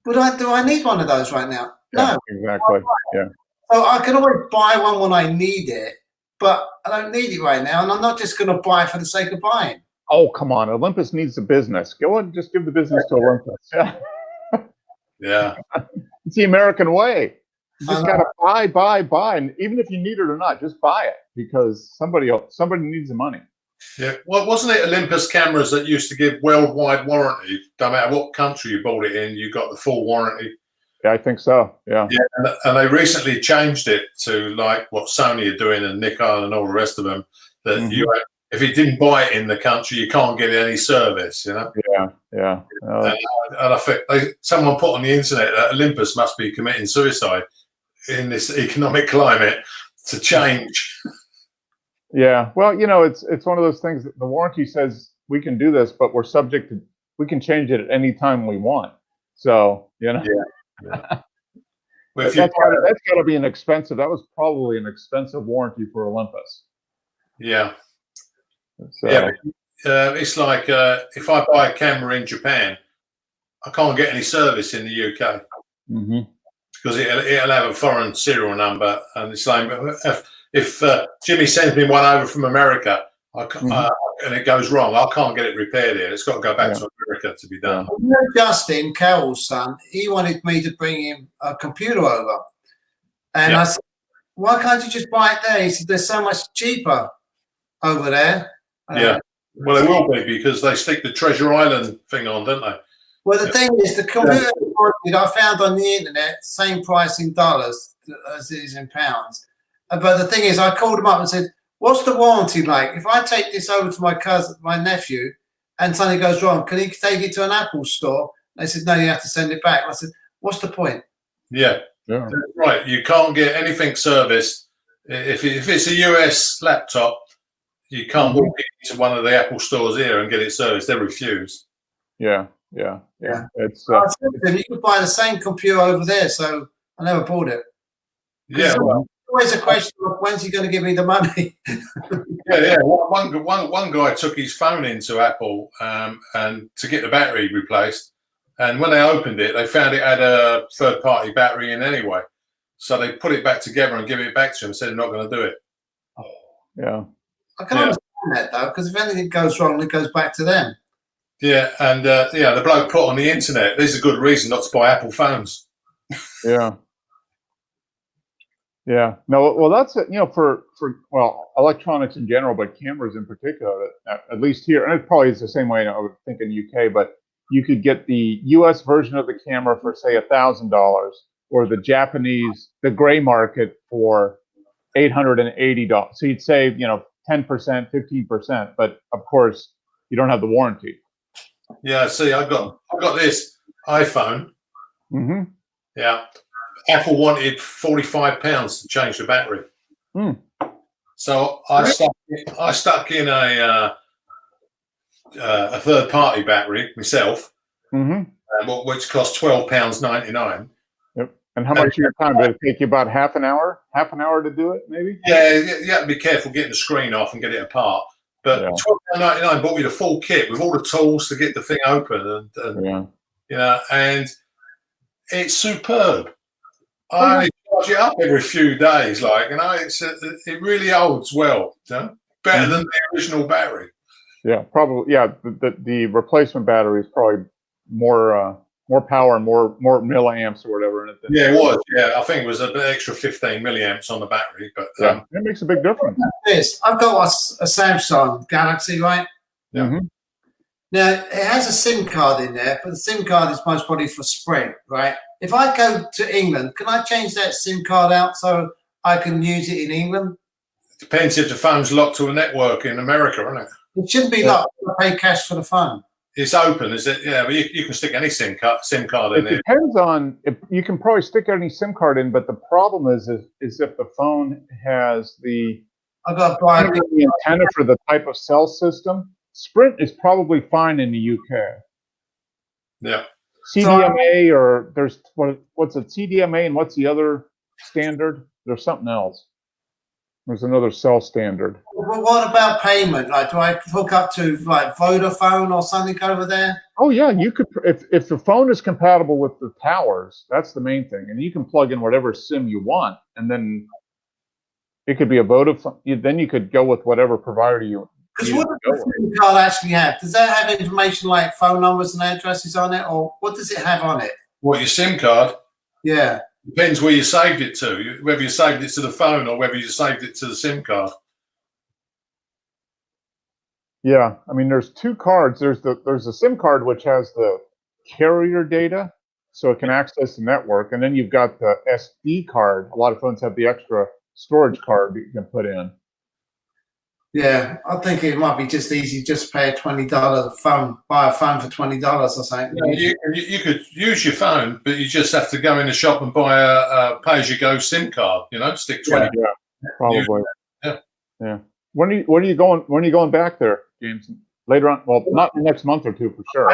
do I need one of those right now? Yeah, No. exactly. Yeah. So I can always buy one when I need it, but I don't need it right now. And I'm not just going to buy for the sake of buying. Oh, come on. Olympus needs the business. Go and just give the business to Olympus. Yeah. Yeah. It's the American way. You just got to buy. And even if you need it or not, just buy it because somebody needs the money. Yeah. Well, wasn't it Olympus cameras that used to give worldwide warranty? No matter what country you bought it in, you got the full warranty. Yeah, I think so. Yeah. Yeah. And they recently changed it to like what Sony are doing and Nikon and all the rest of them. That if you didn't buy it in the country, you can't get any service. You know. Yeah. And I think someone put on the internet that Olympus must be committing suicide in this economic climate to change. Yeah. Well, it's one of those things that the warranty says we can do this, but we can change it at any time we want. So, Yeah. Well, that's got to be that was probably an expensive warranty for Olympus. Yeah. So, yeah. It's like if I buy a camera in Japan, I can't get any service in the UK because it'll have a foreign serial number, and it's like if Jimmy sends me one over from America, and it goes wrong, I can't get it repaired here. It's got to go back to America to be done. Justin Carroll's son, he wanted me to bring him a computer over, and I said, "Why can't you just buy it there?" He said, "They're so much cheaper over there." Yeah. Well, it will be because they stick the Treasure Island thing on, don't they? Well, the thing is, the computer I found on the internet, same price in dollars as it is in pounds. But the thing is, I called them up and said, "What's the warranty like? If I take this over to my nephew, and something goes wrong, can he take it to an Apple store?" They said, "No, you have to send it back." I said, "What's the point?" Yeah. Right. You can't get anything serviced if it's a US laptop. You can't walk into one of the Apple stores here and get it serviced. They refuse. Yeah. It's I said to them, you could buy the same computer over there, so I never bought it. Yeah. Well, always a question of when's he going to give me the money? Yeah. One guy took his phone into Apple and to get the battery replaced, and when they opened it, they found it had a third-party battery in anyway. So they put it back together and give it back to him and said, "I'm not going to do it." Yeah. I can understand that though, because if anything goes wrong, it goes back to them. Yeah, and the bloke put on the internet, "This is a good reason not to buy Apple phones." Yeah. No, well, that's it. For electronics in general, but cameras in particular. At least here, and it probably is the same way I would think in the UK. But you could get the US version of the camera for say $1,000, or the Japanese, the gray market for $880. So you'd save 10%, 15%, but of course you don't have the warranty. Yeah, see, I got this iPhone. Yeah, Apple wanted £45 to change the battery. So I stuck in a third-party battery myself, which cost £12.99. Yep. And how much of your time did it take you? About half an hour to do it, maybe? Yeah, you have to be careful getting the screen off and get it apart. But £12.99 bought me the full kit with all the tools to get the thing open, and it's superb. I only charge it up every few days, it really holds well, better than the original battery. Yeah, probably. Yeah, the replacement battery is probably more more power, more milliamps or whatever in it. Yeah, it was. Yeah, I think it was an extra 15 milliamps on the battery, but Yeah, it makes a big difference. This, I've got a Samsung Galaxy, right? Yeah. Mhm. Now, it has a SIM card in there, but the SIM card is most probably for Sprint, right? If I go to England, can I change that SIM card out so I can use it in England? depends if the phone's locked to a network in America, isn't it? It shouldn't be like I pay cash for the phone. It's open, is it? Yeah, but you can stick any SIM card in It there. depends on if you can probably stick any SIM card in, but the problem is if the phone has the I've got to buy the antenna for the type of cell system. Sprint is probably fine in the UK. Yeah. CDMA or there's what's it? CDMA and what's the other standard? There's something else. There's another cell standard. But what about payment? Like, do I hook up to like Vodafone or something over there? Oh yeah, you could if the phone is compatible with the towers. That's the main thing, and you can plug in whatever SIM you want, and then it could be a Vodafone. Then you could go with whatever provider you. Because what does the SIM card actually have? Does that have information like phone numbers and addresses on it, or what does it have on it? What, your SIM card? Yeah. Depends where you saved it to, whether you saved it to the phone or whether you saved it to the SIM card. Yeah, I mean, there's two cards. There's a SIM card which has the carrier data, so it can access the network, and then you've got the SD card. A lot of phones have the extra storage card that you can put in. Yeah, I think it might be just easy, just pay a $20 phone, buy a phone for $20 or something. Yeah, you could use your phone, but you just have to go in the shop and buy a pay-as-you-go SIM card. Stick 20. Yeah, probably. Yeah. Yeah. When are you going back there, James? Later on? Well, not the next month or two for sure.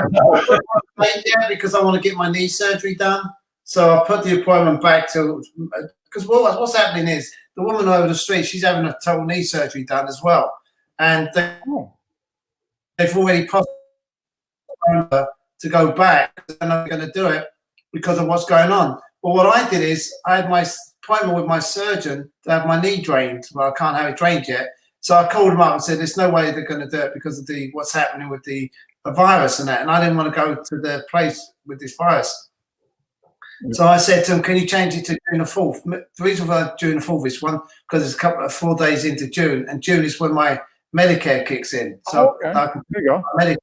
Yeah, because I want to get my knee surgery done. So I put the appointment back to because what's happening is the woman over the street, she's having a total knee surgery done as well, and they've already postponed her to go back. They're not going to do it because of what's going on. But what I did is I had my appointment with my surgeon to have my knee drained. Well, I can't have it drained yet. So I called him up and said, there's no way they're going to do it because of what's happening with the virus and that. And I didn't want to go to the place with this virus. So I said to him, can you change it to June the 4th? The reason for June the 4th is one, because it's a couple of 4 days into June, and June is when my Medicare kicks in. So I can there you go. Medicare.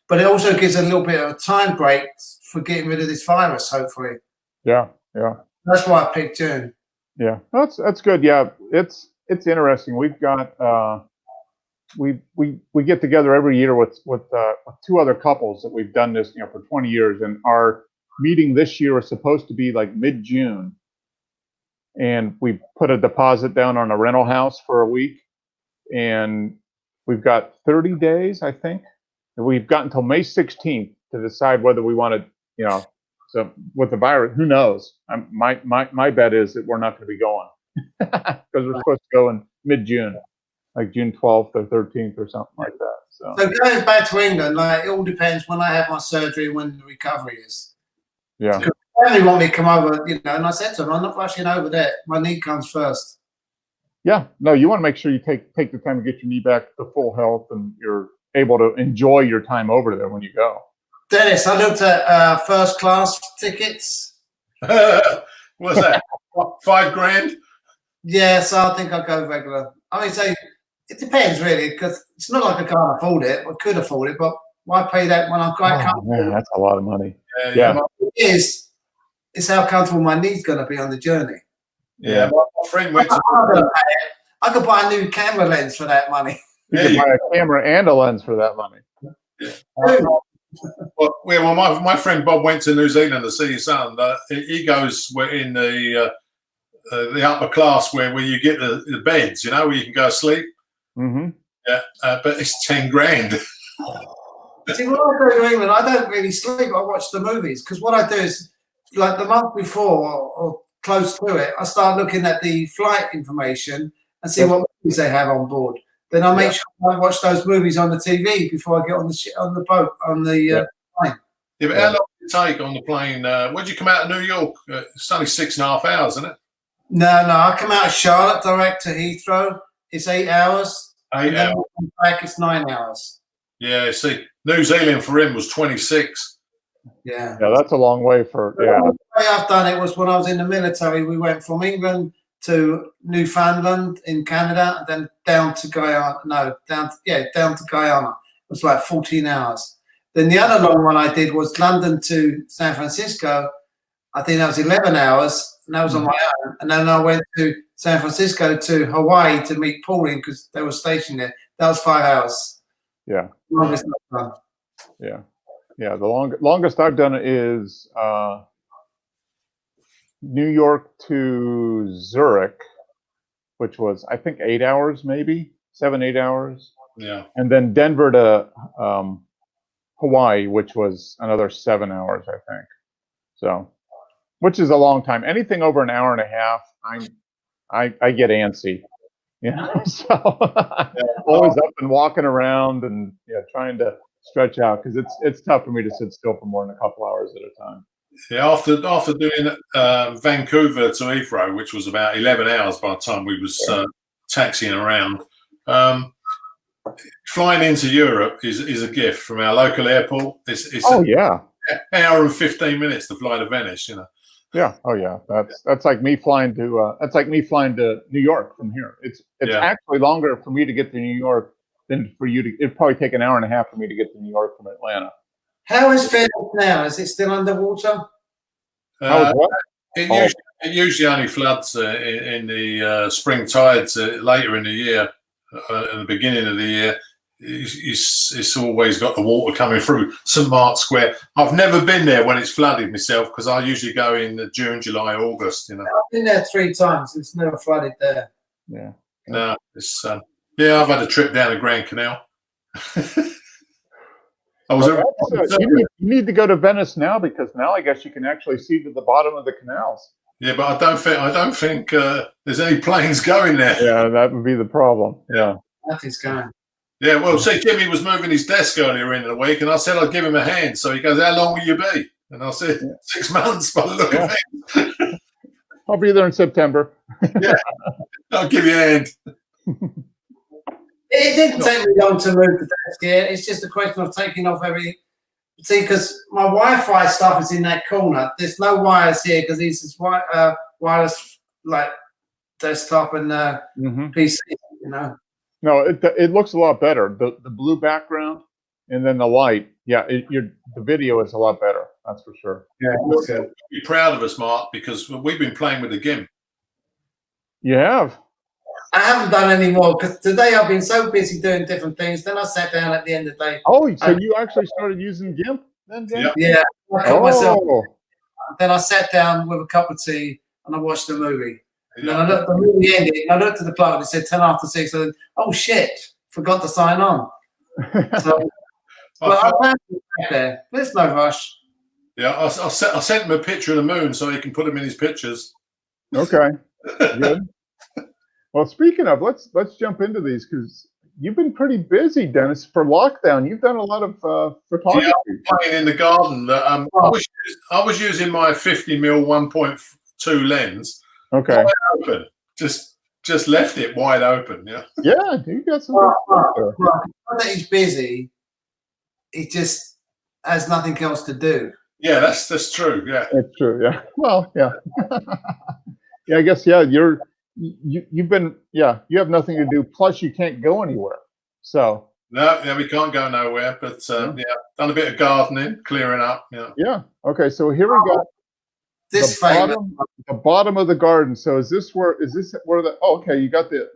But it also gives a little bit of a time break for getting rid of this virus, hopefully. Yeah. That's why I picked June. Yeah, that's good. Yeah, it's interesting. We've got we get together every year with two other couples that we've done this for 20 years, and our meeting this year is supposed to be like mid-June, and we put a deposit down on a rental house for a week, and we've got 30 days, I think. And we've got until May 16th to decide whether we want to, so with the virus, who knows? My bet is that we're not going to be going because we're supposed to go in mid-June, like June 12th or 13th or something like that. So going back to England, like it all depends when I have my surgery and when the recovery is. yeah. They want me to come over, and I said to them, I'm not rushing over there. My knee comes first. Yeah, no, you want to make sure you take the time to get your knee back to full health and you're able to enjoy your time over there when you go. Dennis, I looked at first class tickets. What's that? $5,000? Yeah, so I think I'll go regular. I mean, so it depends really, because it's not like I can't afford it. I could afford it, but why pay that when I'm quite comfortable? Man, that's a lot of money. Yeah. It's how comfortable my knee's going to be on the journey. Yeah, my friend went to. I could buy a new camera lens for that money. You can buy a camera and a lens for that money. Yeah. Well, my friend Bob went to New Zealand to see his son. He goes in the upper class where you get the beds, where you can go to sleep. Mm-hmm. Yeah, but it's $10,000. See, when I go to England, I don't really sleep. I watch the movies because what I do is, like the month before or close to it, I start looking at the flight information and see what movies they have on board. Then I make sure I watch those movies on the TV before I get on the boat on the plane. Yeah, but how long did it take on the plane? When did you come out of New York? It's only 6.5 hours, isn't it? No, I come out of Charlotte direct to Heathrow. It's 8 hours. 8 hours. Back, it's 9 hours. Yeah, see, New Zealand for him was 26. Yeah. Yeah, that's a long way for, yeah. The way I've done it was when I was in the military. We went from England to Newfoundland in Canada, and then down to Guyana. No, down to Guyana. It was like 14 hours. Then the other long one I did was London to San Francisco. I think that was 11 hours, and that was on my own. And then I went to San Francisco to Hawaii to meet Pauline because they were stationed there. That was 5 hours. Yeah. Longest I've done. Yeah. Yeah. The longest I've done is New York to Zurich, which was, I think, 8 hours, maybe 7-8 hours. Yeah. And then Denver to Hawaii, which was another 7 hours, I think. So, which is a long time. Anything over an hour and a half, I get antsy. Yeah. So always up and walking around and trying to stretch out because it's tough for me to sit still for more than a couple hours at a time. Yeah, after doing Vancouver to Heathrow, which was about 11 hours by the time we was taxiing around, flying into Europe is a gift from our local airport. It's an hour and 15 minutes to fly to Venice, Yeah. Oh yeah. That's like me flying to New York from here. It's actually longer for me to get to New York than for you to. It'd probably take an hour and a half for me to get to New York from Atlanta. How is Venice now? Is it still underwater? It usually only floods in the spring tides later in the year. At the beginning of the year, it's always got the water coming through St. Mark's Square. I've never been there when it's flooded myself because I usually go in June, July, August. I've been there 3 times. It's never flooded there. Yeah. No, it's I've had a trip down the Grand Canal. You need to go to Venice now because now I guess you can actually see to the bottom of the canals. Yeah, but I don't think there's any planes going there. Yeah, that would be the problem. Yeah, nothing's going. Yeah, well, see, Jimmy was moving his desk earlier in the week, and I said I'd give him a hand. So he goes, "How long will you be?" And I said, 6 months by the look of it. I'll be there in September. Yeah, I'll give you a hand. It didn't take me long to move the desk here. It's just a question of taking off everything. See, because my Wi-Fi stuff is in that corner. There's no wires here because this is wireless, like desktop and PC. No, it looks a lot better. The blue background and then the light. Yeah, the video is a lot better. That's for sure. Yeah, be proud of us, Mark, because we've been playing with the GIMP. You have. I haven't done any more because today I've been so busy doing different things. Then I sat down at the end of the day. Oh, so you actually started using GIMP then? Yeah. I caught myself. Then I sat down with a cup of tea and I watched the movie. And then the movie ended. And I looked at the clock and it said 10 after 6. I said, "Oh shit! Forgot to sign on." So, but I plan to be there. There's no rush. Yeah, I sent him a picture of the moon so he can put him in his pictures. Okay. Good. Well, speaking of, let's jump into these because you've been pretty busy, Dennis, for lockdown. You've done a lot of photography. Yeah, I'm playing in the garden. I was using my 50mm 1.2 lens. Okay. Wide open. Just left it wide open. Yeah. Yeah, you got some. Not that he's busy. He just has nothing else to do. Yeah, that's true. Yeah, it's true. Yeah. Well, yeah. Yeah, I guess. Yeah, you've been. Yeah, you have nothing to do. Plus, you can't go anywhere. So. No, yeah, we can't go nowhere. But done a bit of gardening, clearing up. Yeah. Yeah. Okay, so here we go. The bottom of the garden. So is this where the? Oh, okay, you got the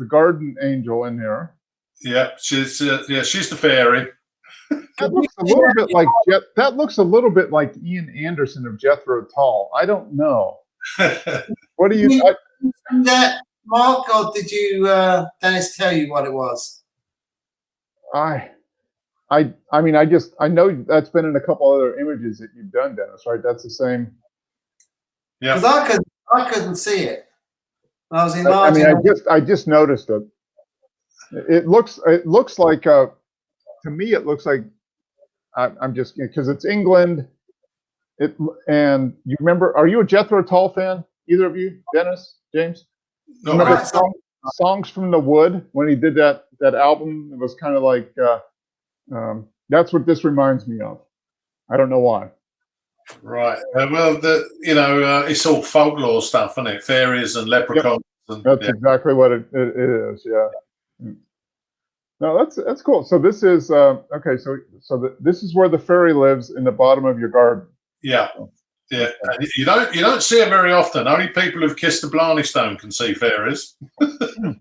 garden angel in here. Yeah, she's the fairy. That looks a little bit like that looks a little bit like Ian Anderson of Jethro Tull. I don't know. What do you? That Mark, or did you Dennis tell you what it was? I mean, I know that's been in a couple other images that you've done, Dennis. Right? That's the same. Yeah. Because I couldn't see it. I was enlarging. I mean, I just noticed it. It looks like to me it looks like I'm just because it's England. And you remember? Are you a Jethro Tull fan? Either of you, Dennis, James? No. Remember Songs from the Wood when he did that album? It was kind of like that's what this reminds me of. I don't know why. Right. Well, it's all folklore stuff, isn't it? Fairies and leprechauns. And, That's exactly what it is. Yeah. No, that's cool. So this is okay. So this is where the fairy lives in the bottom of your garden. yeah. Yeah. And you don't see it very often. Only people who've kissed the Blarney Stone can see fairies. I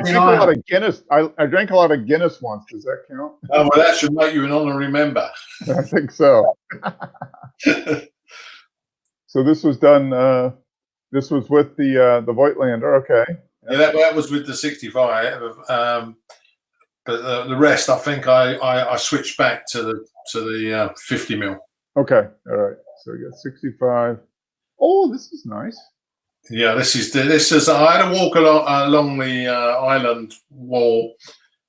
drank a lot of Guinness. I drank a lot of Guinness once. Does that count? Oh, well, that should make you an honorary member. I think so. So this was done. This was with the Voigtlander. Okay. Yeah, that was with the 65. But the rest, I think, I switched back to the 50 mil. Okay. All right. So we got 65. Oh, this is nice. Yeah, this is. I had a walk along the island wall,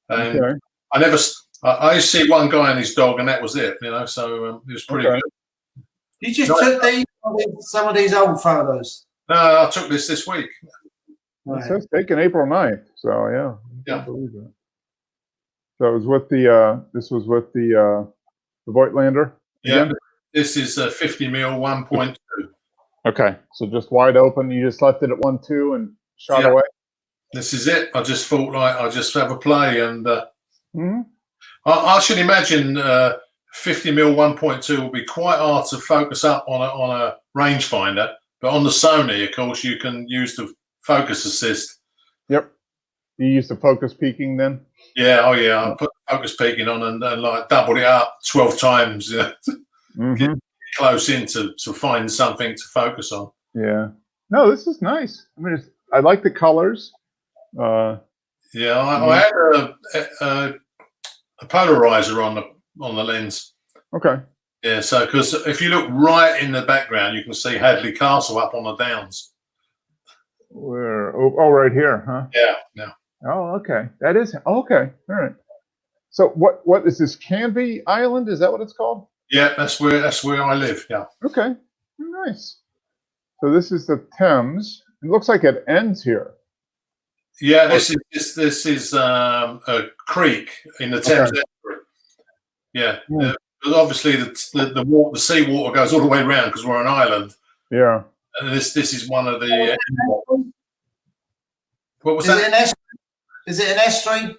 and Okay. I used to see one guy and his dog, and that was it. So it was pretty good. You just took some of these old photos. No, I took this week. It says taken April 9th. So yeah. Yeah. I can't believe that. So it was with the this was with the Voigtlander. Yeah. This is 50 mil 1.2. Okay. So just wide open. You just left it at 1.2 and shot away. This is it. I just thought like I'll just have a play, and Mm-hmm. I should imagine 50 mil 1.2 will be quite hard to focus up on a rangefinder, but on the Sony, of course, you can use the focus assist. Yep. You used the focus peaking then? Yeah. Oh yeah. I put focus peaking on and like doubled it up 12 times. Mm-hmm. Get close in to find something to focus on. Yeah. No, this is nice. I mean, I like the colors. Yeah, I had a polarizer on the lens. Okay. Yeah, so because if you look right in the background, you can see Hadley Castle up on the downs. Where? Oh, right here, huh? Yeah. Oh, okay. That is okay. All right. So what is this? Canby Island? Is that what it's called? Yeah, that's where I live. Yeah. Okay. Nice. So this is the Thames. It looks like it ends here. Yeah, this is a creek in the Thames estuary. Yeah. But obviously the seawater goes all the way around because we're an island. Yeah. And this is one of the. What was Is that? Is it an estuary?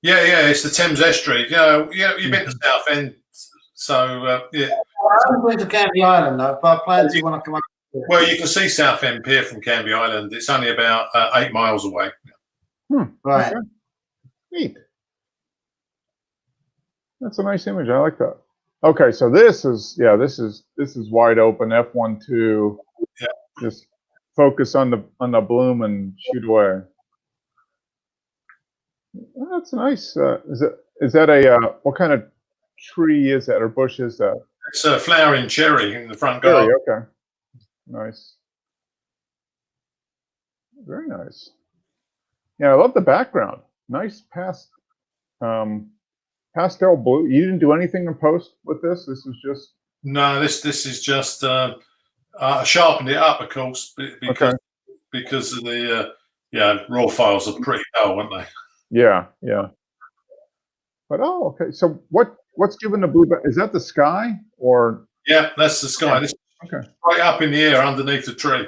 Yeah, it's the Thames estuary. You've been to Southend, so yeah. I haven't been to Canby Island though, but I plan to when I come up. Well, you can see Southend Pier from Canby Island. It's only about 8 miles away. Right. Okay. Neat. That's a nice image. I like that. Okay, so this is wide open f1.2. Yeah. Just focus on the bloom and shoot away. Well, that's nice. Is that a what kind of tree is that or bush is that? It's a flowering cherry in the front garden. Okay. Nice. Very nice. Yeah, I love the background. Nice pastel blue. You didn't do anything in post with this? This is just... No, this is just sharpened it up, of course, because of the raw files are pretty dull, aren't they? Yeah. But okay. So what's given the blue? Is that the sky or? Yeah, that's the sky. This is right up in the air underneath the tree.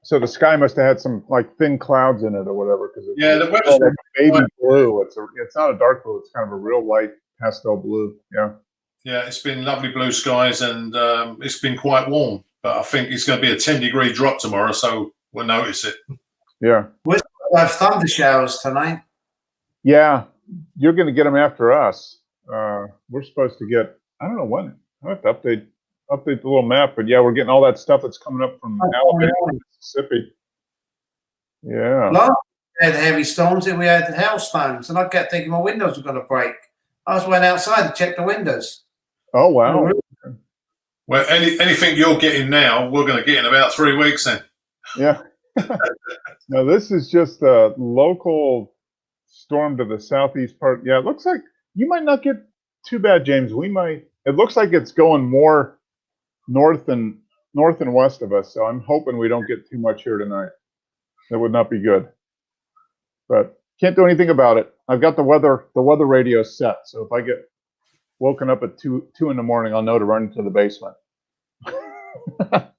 So the sky must have had some like thin clouds in it or whatever. The weather's like baby blue. It's not a dark blue. It's kind of a real light pastel blue. Yeah. Yeah, it's been lovely blue skies and it's been quite warm. But I think it's going to be a 10-degree drop tomorrow, so we'll notice it. Yeah. We'll have thunder showers tonight. Yeah, you're going to get them after us. We're supposed to get. I don't know when. I have to update the little map, but yeah, we're getting all that stuff that's coming up from Alabama and Mississippi. Yeah. Last we had heavy storms and we had hailstones, and I kept thinking my windows were going to break. I just went outside to check the windows. Oh wow. Well, anything you're getting now, we're going to get in about 3 weeks then. Yeah. No, this is just a local storm to the southeast part. Yeah, it looks like you might not get too bad, James. It looks like it's going more north and west of us. So I'm hoping we don't get too much here tonight. That would not be good. But can't do anything about it. I've got the weather radio set. So if I get woken up at two in the morning, I'll know to run into the basement.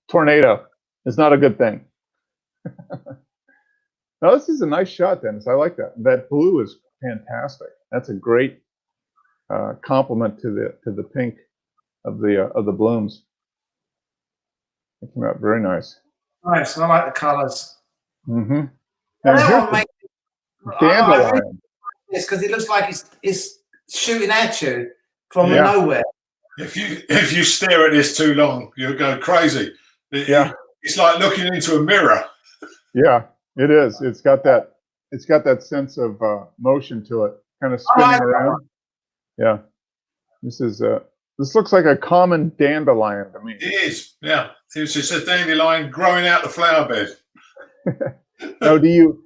Tornado is not a good thing. No, this is a nice shot, Dennis. I like that. That blue is fantastic. That's a great compliment to the pink of the blooms. It came out very nice. Nice. I like the colours. Mm-hmm. That one Dandelion. Yes, because it looks like it's shooting at you from nowhere. If you stare at this too long, you'll go crazy. It's like looking into a mirror. Yeah, it is. It's got that sense of motion to it, kind of spinning around. Yeah, this looks like a common dandelion to me. It is. Yeah, it's just a dandelion growing out the flower bed. Now, do you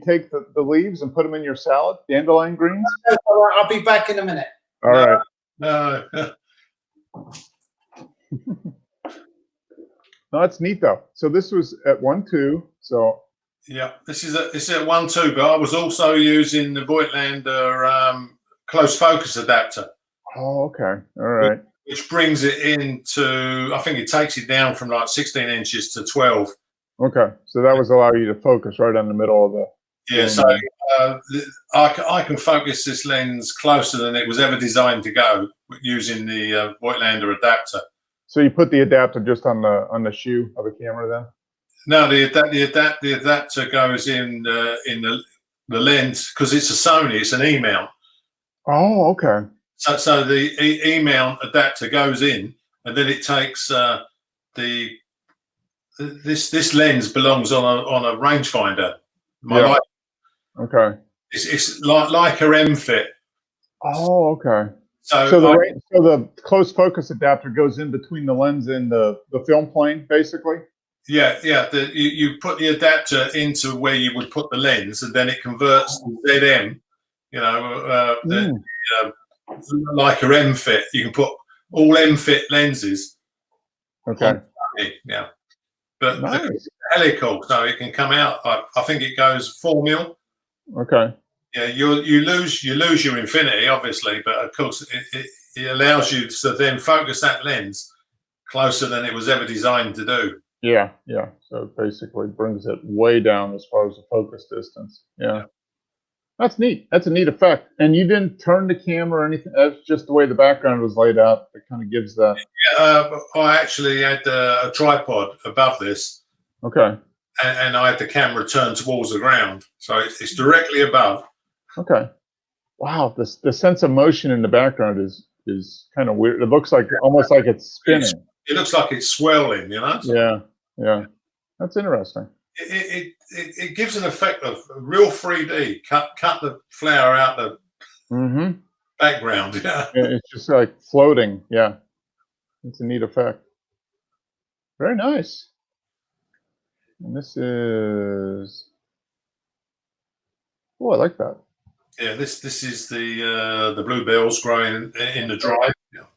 take the leaves and put them in your salad? Dandelion greens? I'll be back in a minute. All right. No. No, that's neat though. So this was at 1.2. So yeah, this is at 1.2, but I was also using the Voigtlander close focus adapter. Oh, okay. All right. Which brings it into, I think it takes it down from like 16 inches to 12. Okay, so that was allow you to focus right on the middle of the. Yeah, so I can focus this lens closer than it was ever designed to go using the Voigtlander adapter. So you put the adapter just on the shoe of the camera then? No, the adapter goes in the lens because it's a Sony. It's an E-mount. Oh, okay. So the E-mount adapter goes in, and then it takes this lens belongs on a rangefinder. Okay. It's like a M-Fit. Oh, okay. So the close focus adapter goes in between the lens and the film plane, basically. Yeah. You put the adapter into where you would put the lens, and then it converts to ZM. Like a M-Fit. You can put all M-Fit lenses. Okay. Yeah. But nice. It's helical, so it can come out. I think it goes 4 mil. Okay. Yeah, you lose your infinity, obviously, but of course it allows you to then focus that lens closer than it was ever designed to do. Yeah. So it basically brings it way down as far as the focus distance. Yeah. That's neat. That's a neat effect. And you didn't turn the camera or anything. That's just the way the background was laid out. It kind of gives that. Yeah, I actually had a tripod above this. Okay. And I had the camera turned towards the ground, so it's directly above. Okay. Wow. The sense of motion in the background is kind of weird. It looks like almost like it's spinning. It looks like it's swirling, Yeah. That's interesting. It gives an effect of real 3D. Cut the flower out the background. Yeah, it's just like floating. Yeah, it's a neat effect. Very nice. And this is. Oh, I like that. Yeah, this is the bluebells growing in the drive. Yeah.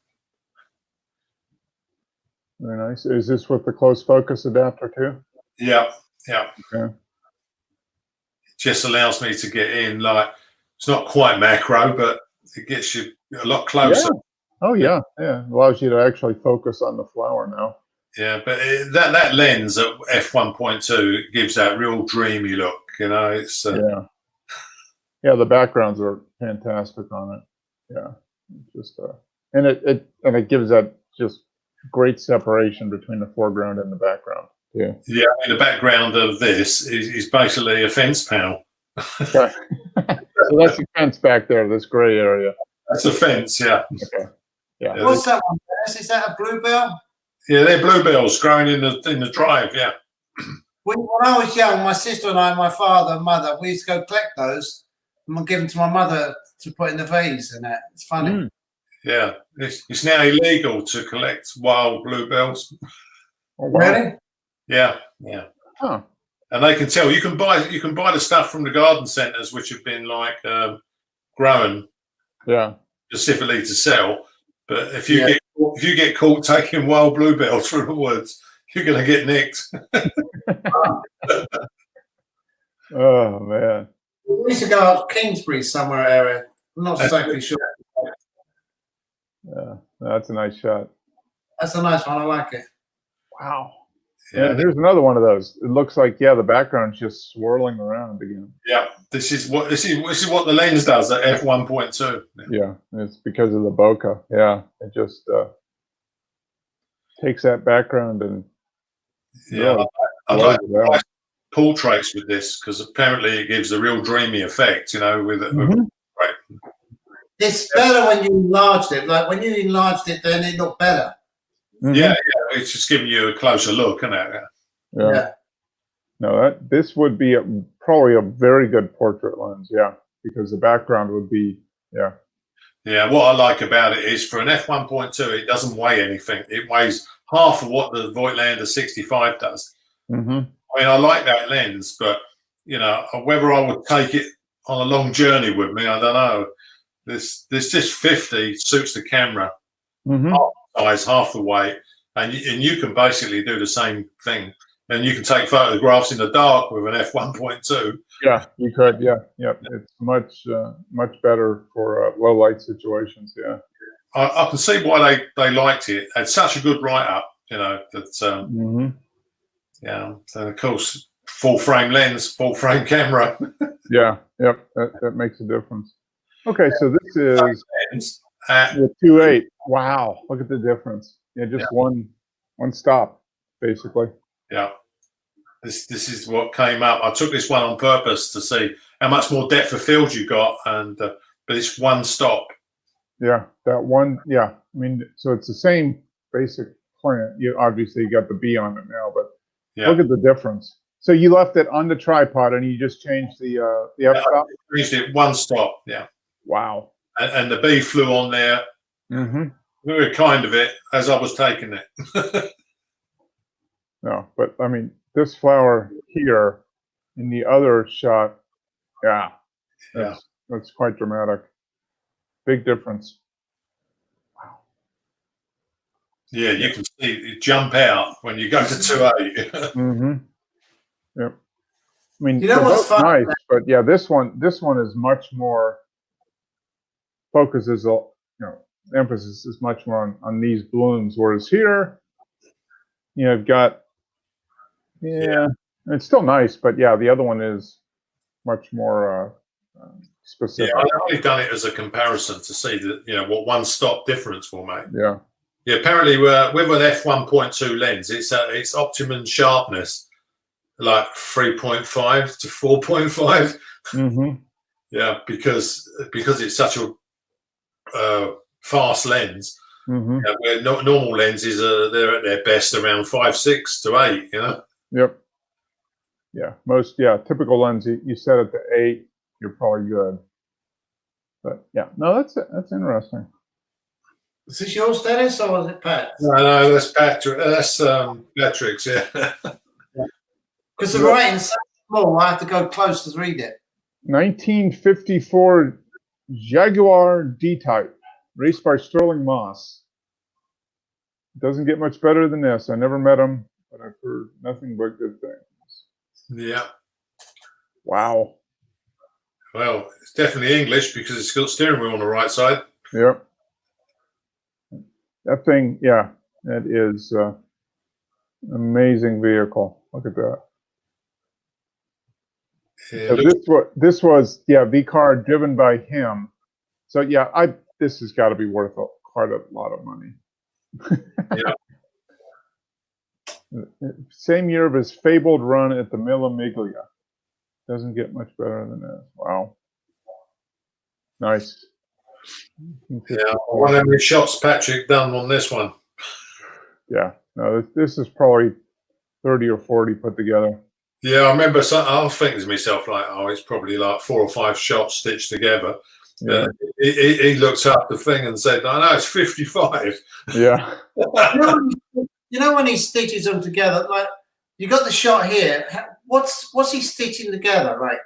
Very nice. Is this with the close focus adapter too? Yeah. Okay. It just allows me to get in, like, it's not quite macro, but it gets you a lot closer. Yeah. Oh yeah. It allows you to actually focus on the flower now. Yeah, but that lens at f1.2 gives that real dreamy look. It's yeah. The backgrounds are fantastic on it. Yeah, just and it gives that just great separation between the foreground and the background. Yeah. Yeah, the background of this is basically a fence panel. Okay. So that's the fence back there, this gray area. That's a fence, yeah. Okay. Yeah. What's that one? Is that a bluebell? Yeah, they're bluebells growing in the drive, yeah. When I was young, my sister and I, my father and mother, we used to go collect those and give them to my mother to put in the vase and that. It's funny. Yeah, it's now illegal to collect wild bluebells. Oh, wow. Really? Yeah. Huh. And they can tell. You can buy the stuff from the garden centres which have been like grown, specifically to sell. But if you get caught taking wild bluebells from the woods, you're going to get nicked. Oh man. We used to go up Kingsbury somewhere area. I'm not exactly sure. That's a nice shot. That's a nice one. I like it. Wow. Yeah, And here's another one of those. It looks like, yeah, the background's just swirling around again. yeah. This is what the lens does at f1.2. Yeah, it's because of the bokeh. Yeah, it just takes that background and Yeah, really I'd blows like it out. portraits with this because apparently it gives a real dreamy effect. You know, with Mhm. right. It's better when you enlarged it. Like when you enlarged it, then it looked better. Mhm. Yeah, it's just giving you a closer look, isn't it? Yeah. No, this would be probably a very good portrait lens. Yeah, because the background would be, yeah. Yeah, what I like about it is for an f1.2, it doesn't weigh anything. It weighs half of what the Voigtlander 65 does. Mm-hmm. I mean, I like that lens, but you know, whether I would take it on a long journey with me, I don't know. This just 50 suits the camera, Mm-hmm. size, half the weight, and you can basically do the same thing. And you can take photographs in the dark with an f1.2. Yeah, you could. Yeah, yeah. It's much better for low light situations. Yeah. I can see why they liked it. It's such a good write up, you know. That Mm-hmm. yeah. And of course, full frame lens, full frame camera. Yeah. Yep. That makes a difference. Okay, so this is Lens at the 2.8. Wow, look at the difference. Yeah, just one stop, basically. yeah. This is what came up. I took this one on purpose to see how much more depth of field you got, and but it's one stop. Yeah, that one. Yeah, I mean, so it's the same basic plant. You obviously you got the B on it now, but Yeah, look at the difference. So you left it on the tripod and you just changed the f-stop. changed it one stop. Yeah, Wow. and the bee flew on there. Mm-hmm. Very kind of it as I was taking it. No, but I mean, this flower here in the other shot, yeah, Yeah, that's quite dramatic. Big difference. yeah, you can see it jump out when you go to 2.8. Mm-hmm. Yep. I mean, You know they're what's both fun? nice, but yeah, this one is much more focuses, emphasis is much more on these blooms, whereas here, you've got, it's still nice, but yeah, the other one is much more specific. Yeah, I've only done it as a comparison to see that what one stop difference will make. Yeah. Yeah, apparently with an f1.2 lens, it's optimum sharpness like 3.5 to 4.5. Mm-hmm. Yeah, because it's such a fast lens. Mm-hmm. Where normal lenses they're at their best around 5.6 to 8. You know. Yep. Yeah, typical lens. You set it to 8, you're probably good. But yeah, no, that's interesting. Is this yours, Dennis, or was it Pat's? No, that's Patrick. That's Patrick's. Yeah. Because the writing's so small, I have to go close to read it. 1954 Jaguar D-Type, raced by Sterling Moss. Doesn't get much better than this. I never met him, but I've heard nothing but good things. Yeah. Wow. Well, it's definitely English because it's got steering wheel on the right side. Yep. That thing, yeah, that is amazing vehicle. Look at that. Yeah, So this was the car driven by him. So yeah, this has got to be worth quite a lot of money. Yeah. Same year of his fabled run at the Mille Miglia. Doesn't get much better than this. Wow. Nice. Yeah, one of the shots Patrick done on this one. Yeah, no, this is probably 30 or 40 put together. Yeah, I remember. I was thinking to myself, like, oh, it's probably like 4 or 5 shots stitched together. Yeah. He looked up the thing and said, "I know it's 55." Yeah. You know when he stitches them together, like you got the shot here. What's he stitching together, like?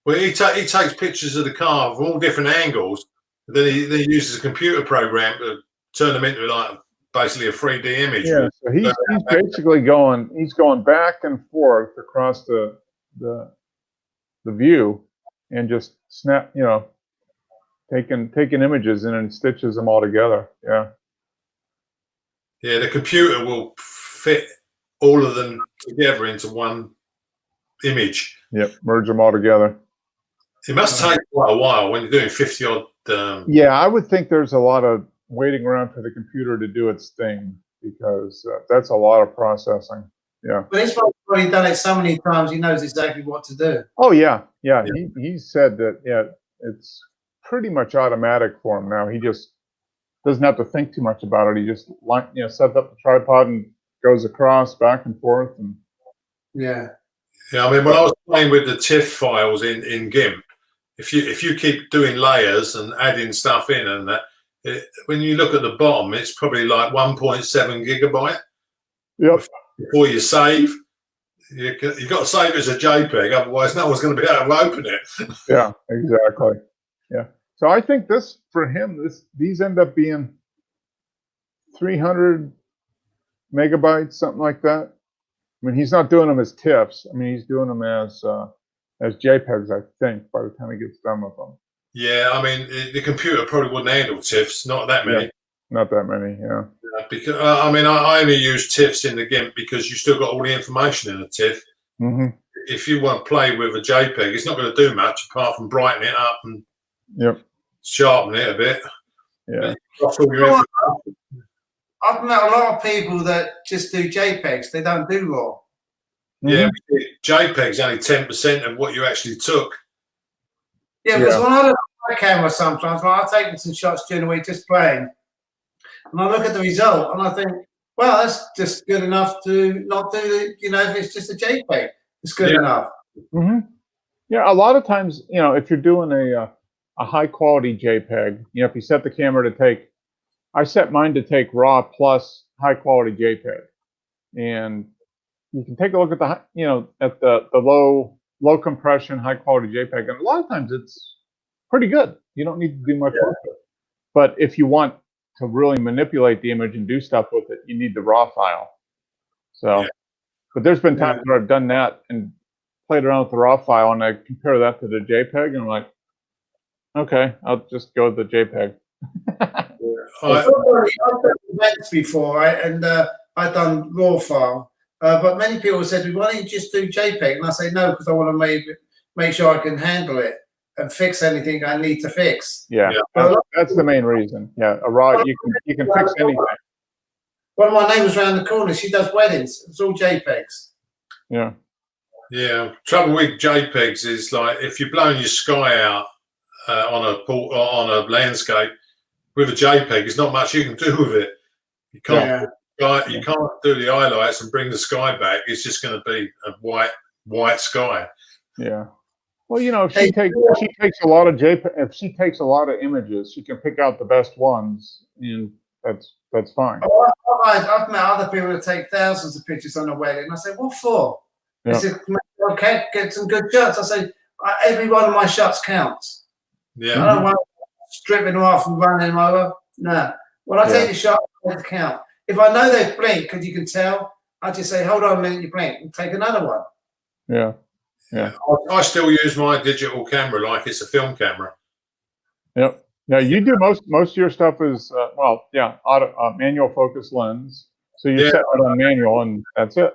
Well, he takes pictures of the car from all different angles. Then he uses a computer program to turn them into like basically a 3D image. Yeah. So he's basically going back and forth across the view and just taking images and then stitches them all together. Yeah. Yeah, the computer will fit all of them together into one image. Yep, merge them all together. It must take quite a while when you're doing 50 odd. Yeah, I would think there's a lot of waiting around for the computer to do its thing because that's a lot of processing. Yeah. But he's probably done it so many times, he knows exactly what to do. Oh yeah. He said that. Yeah, it's pretty much automatic for him now. He just doesn't have to think too much about it. He just sets up the tripod and goes across back and forth. And Yeah. Yeah, I mean, when I was playing with the TIFF files in GIMP, if you keep doing layers and adding stuff in and that, when you look at the bottom, it's probably like 1.7 gigabyte. Yep. Before you save, you got to save it as a JPEG, otherwise no one's going to be able to open it. Yeah, exactly. Yeah. So I think this for him, these end up being 300 megabytes, something like that. I mean, he's not doing them as TIFFs. I mean, he's doing them as JPEGs, I think, by the time he gets done with them. Yeah, I mean, the computer probably wouldn't handle TIFFs, not that many. Yeah, not that many, yeah. Because I mean, I only use TIFFs in the GIMP because you still got all the information in a TIFF. Mm-hmm. If you want to play with a JPEG, it's not going to do much apart from brighten it up and sharpen it a bit. Yeah. I've met a lot of people that just do JPEGs. They don't do RAW. Yeah, JPEG's only 10% of what you actually took. Yeah, because when I look at my camera sometimes, when I take some shots during the week just playing, and I look at the result and I think, well, that's just good enough to not do the, if it's just a JPEG, it's good enough. Mm-hmm. Yeah, a lot of times, if you're doing a high quality JPEG, if you set the camera to take, I set mine to take RAW plus high quality JPEG, and you can take a look at at the low compression, high quality JPEG, and a lot of times it's pretty good. You don't need to do much with it. But if you want to really manipulate the image and do stuff with it, you need the RAW file. So, but there's been times where I've done that and played around with the RAW file, and I compare that to the JPEG, and I'm like, okay, I'll just go with the JPEG. I've done events before, right? And I've done RAW file. But many people said to me, why don't you just do JPEG? And I say, no, because I want to make sure I can handle it and fix anything I need to fix. Yeah, that's the main reason. Yeah, a RAW, you can fix anything. One of my neighbors around the corner, she does weddings. It's all JPEGs. Yeah. Yeah. Trouble with JPEGs is like if you're blowing your sky out on a landscape with a JPEG, there's not much you can do with it. You can't. You can't do the highlights and bring the sky back. It's just going to be a white sky. Yeah. Well, if she takes a lot of JPEG, if she takes a lot of images, she can pick out the best ones, and that's fine. I've met other people that take thousands of pictures on a wedding. And I say, what for? They said, okay, get some good shots. I say, every one of my shots counts. Yeah. I don't want stripping them off and running them over. No. When I take a shot, I want to count. If I know they've blinked, because you can tell, I just say, hold on a minute, you blink, and take another one. Yeah. Yeah. I still use my digital camera like it's a film camera. Yep. Now you do most of your stuff is manual focus lens. So you set it on manual, and that's it.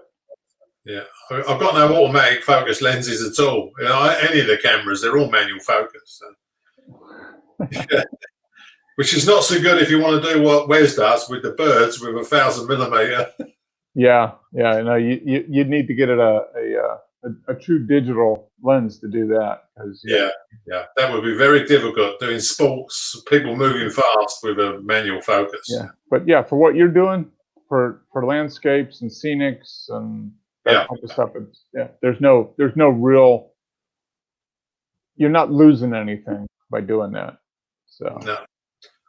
Yeah, I've got no automatic focus lenses at all. Any of the cameras, they're all manual focus. So. Which is not so good if you want to do what Wes does with the birds with 1,000mm. Yeah. No, you'd need to get it a true digital lens to do that. Yeah, that would be very difficult doing sports, people moving fast with a manual focus. Yeah, but for what you're doing for landscapes and scenics and that type of stuff, there's no real. You're not losing anything by doing that. So. No.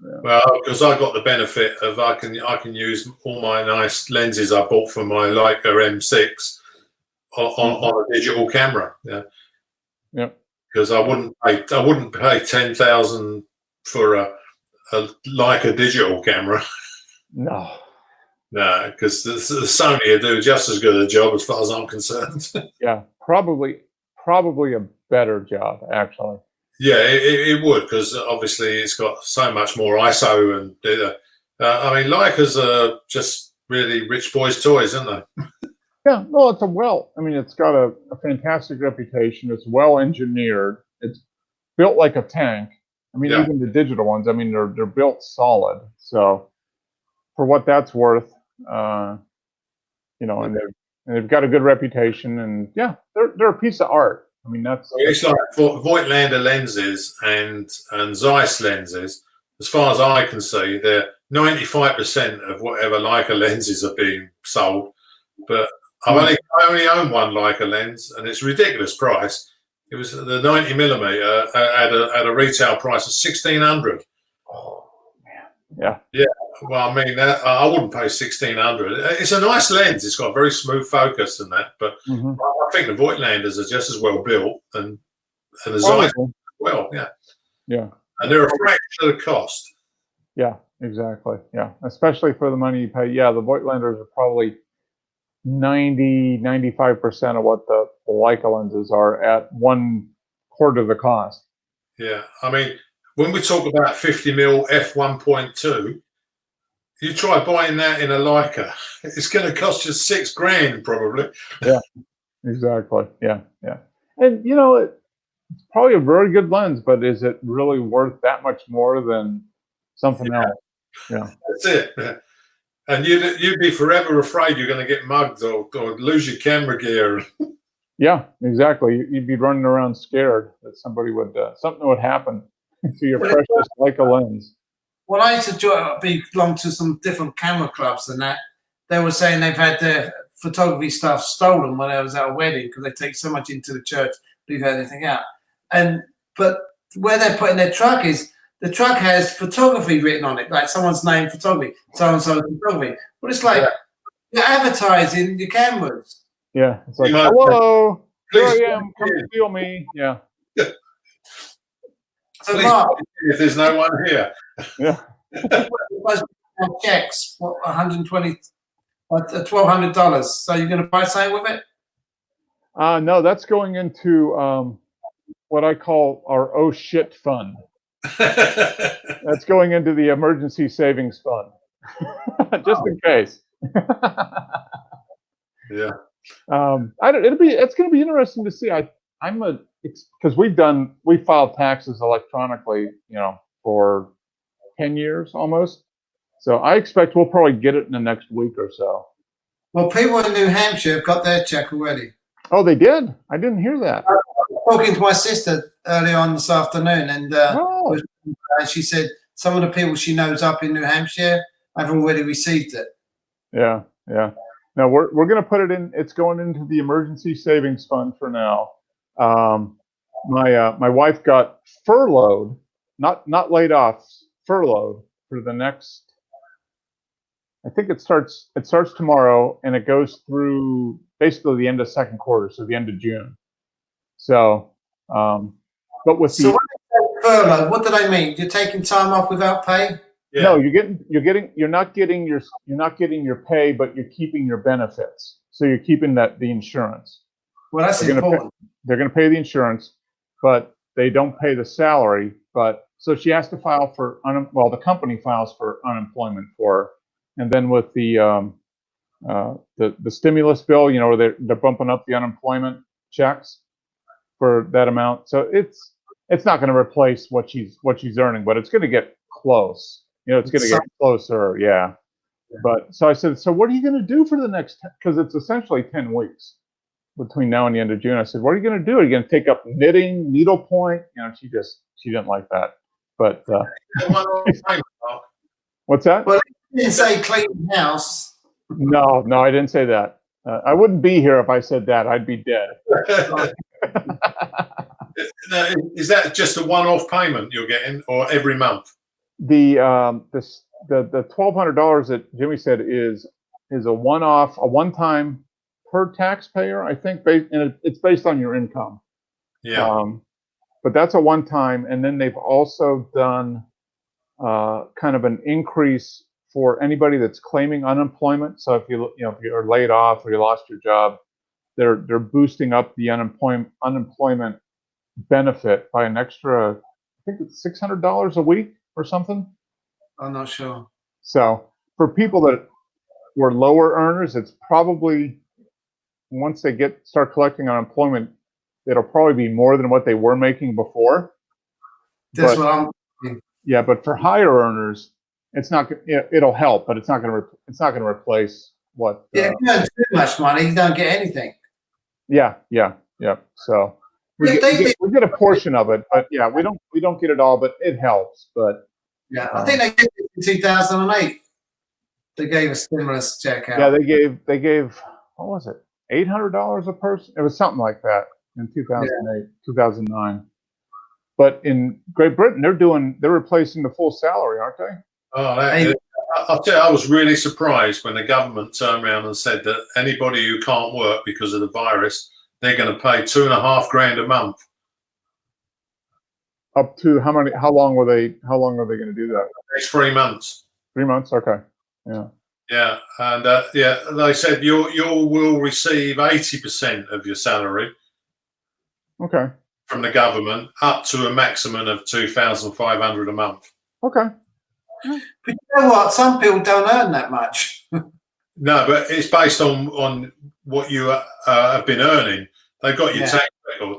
Yeah. Well, because I got the benefit of I can use all my nice lenses I bought for my Leica M6 on a digital camera. Yeah. Yep. Because I wouldn't pay 10,000 for a Leica digital camera. No. No, because the Sony will do just as good a job as far as I'm concerned. Yeah, probably a better job actually. Yeah, it would, because obviously it's got so much more ISO and I mean, Leica's just really rich boys' toys, aren't they? Yeah, well, I mean, it's got a fantastic reputation. It's well engineered. It's built like a tank. I mean, Yeah. even the digital ones, I mean, they're built solid. So for what that's worth, you know, and they've got a good reputation, and yeah, they're a piece of art. I mean, It's like Voigtlander lenses and Zeiss lenses. As far as I can see, they're 95% of whatever Leica lenses are being sold. But I only own one Leica lens, and it's a ridiculous price. It was the 90mm at a retail price of $1,600. Oh man, Yeah. Well, I mean, I wouldn't pay $1,600. It's a nice lens. It's got a very smooth focus and that, but I think the Voigtlanders are just as well built, and the Zeiss as well. Yeah. Yeah. And they're a fraction of the cost. Yeah, exactly. Yeah, especially for the money you pay. Yeah, the Voigtlanders are probably 95% of what the Leica lenses are at 1/4 of the cost. Yeah. I mean, when we talk about 50mm f1.2, you try buying that in a Leica, it's going to cost you $6,000 probably. Yeah, exactly. Yeah, yeah. And you know, it's probably a very good lens, but is it really worth that much more than something else? Yeah, that's it. And you'd be forever afraid you're going to get mugged or lose your camera gear. yeah, exactly. You'd be running around scared that something would happen to your precious Leica lens. Well, I used to belong to some different camera clubs and that. They were saying they've had their photography stuff stolen when I was at a wedding because they take so much into the church, leave everything out. But where they're putting their truck is, the truck has photography written on it, like someone's name, photography, so-and-so photography. But it's like you're advertising your cameras. Yeah, it's like, hello, here I am, come steal me. Yeah. So Mark, if there's no one here. Yeah. Checks, what, $1,200. So you're going to buy something with it? No, that's going into what I call our oh shit fund. That's going into the emergency savings fund, just in case. Yeah. It's going to be interesting to see. Because we filed taxes electronically, you know, for 10 years almost. So I expect we'll probably get it in the next week or so. Well, people in New Hampshire have got their check already. Oh, they did? I didn't hear that. I was talking to my sister early on this afternoon, and she said some of the people she knows up in New Hampshire have already received it. Yeah, yeah. No, we're going to put it in. It's going into the emergency savings fund for now. My wife got furloughed, not laid off, furloughed for the next. I think it starts tomorrow and it goes through basically the end of second quarter, so the end of June. So, but with so when they say furlough, what do they mean? You're taking time off without pay? Yeah. No, you're not getting your pay, but you're keeping your benefits. So you're keeping the insurance. Well, that's important. They're going to pay the insurance, but they don't pay the salary. But so she has to file for the company files for unemployment for her. And then with the stimulus bill, you know, they're bumping up the unemployment checks for that amount. So it's not going to replace what she's earning, but it's going to get close. You know, it's going to get closer. Yeah. But so I said, so what are you going to do for the next? Because it's essentially 10 weeks between now and the end of June. I said, what are you going to do? Are you going to take up knitting, needlepoint? You know, she didn't like that. But what's that? Well, you didn't say clean the house. No, I didn't say that. I wouldn't be here if I said that. I'd be dead. Now, is that just a one-off payment you're getting, or every month? The $1,200 that Jimmy said is a one-time per taxpayer. I think, and it's based on your income. Yeah. But that's a one-time, and then they've also done kind of an increase for anybody that's claiming unemployment. So if you're laid off or you lost your job, they're boosting up the unemployment benefit by an extra, I think it's $600 a week or something. I'm not sure. So for people that were lower earners, it's probably once they start collecting unemployment, it'll probably be more than what they were making before. That's But- what I'm. Yeah, but for higher earners, it's not. It'll help, but it's not going to. It's not going to replace what. Yeah, if you earn too much money, you don't get anything. Yeah. So Yeah, we get a portion of it, but yeah, we don't get it all, but it helps. But Yeah, I think they did it in 2008. They gave a stimulus check out. yeah, they gave what was it, $800 a person? It was something like that in 2008, 2009. But in Great Britain, they're replacing the full salary, aren't they? Oh, Hey. I'll tell you, I was really surprised when the government turned around and said that anybody who can't work because of the virus, they're going to pay $2,500 a month. Up to how many? How long are they going to do that? Next 3 months. 3 months? Okay. Yeah. Yeah, and they said you will receive 80% of your salary Okay. from the government, up to a maximum of $2,500 a month. Okay. But you know what? Some people don't earn that much. No, but it's based on what you have been earning. They've got your Yeah. tax record.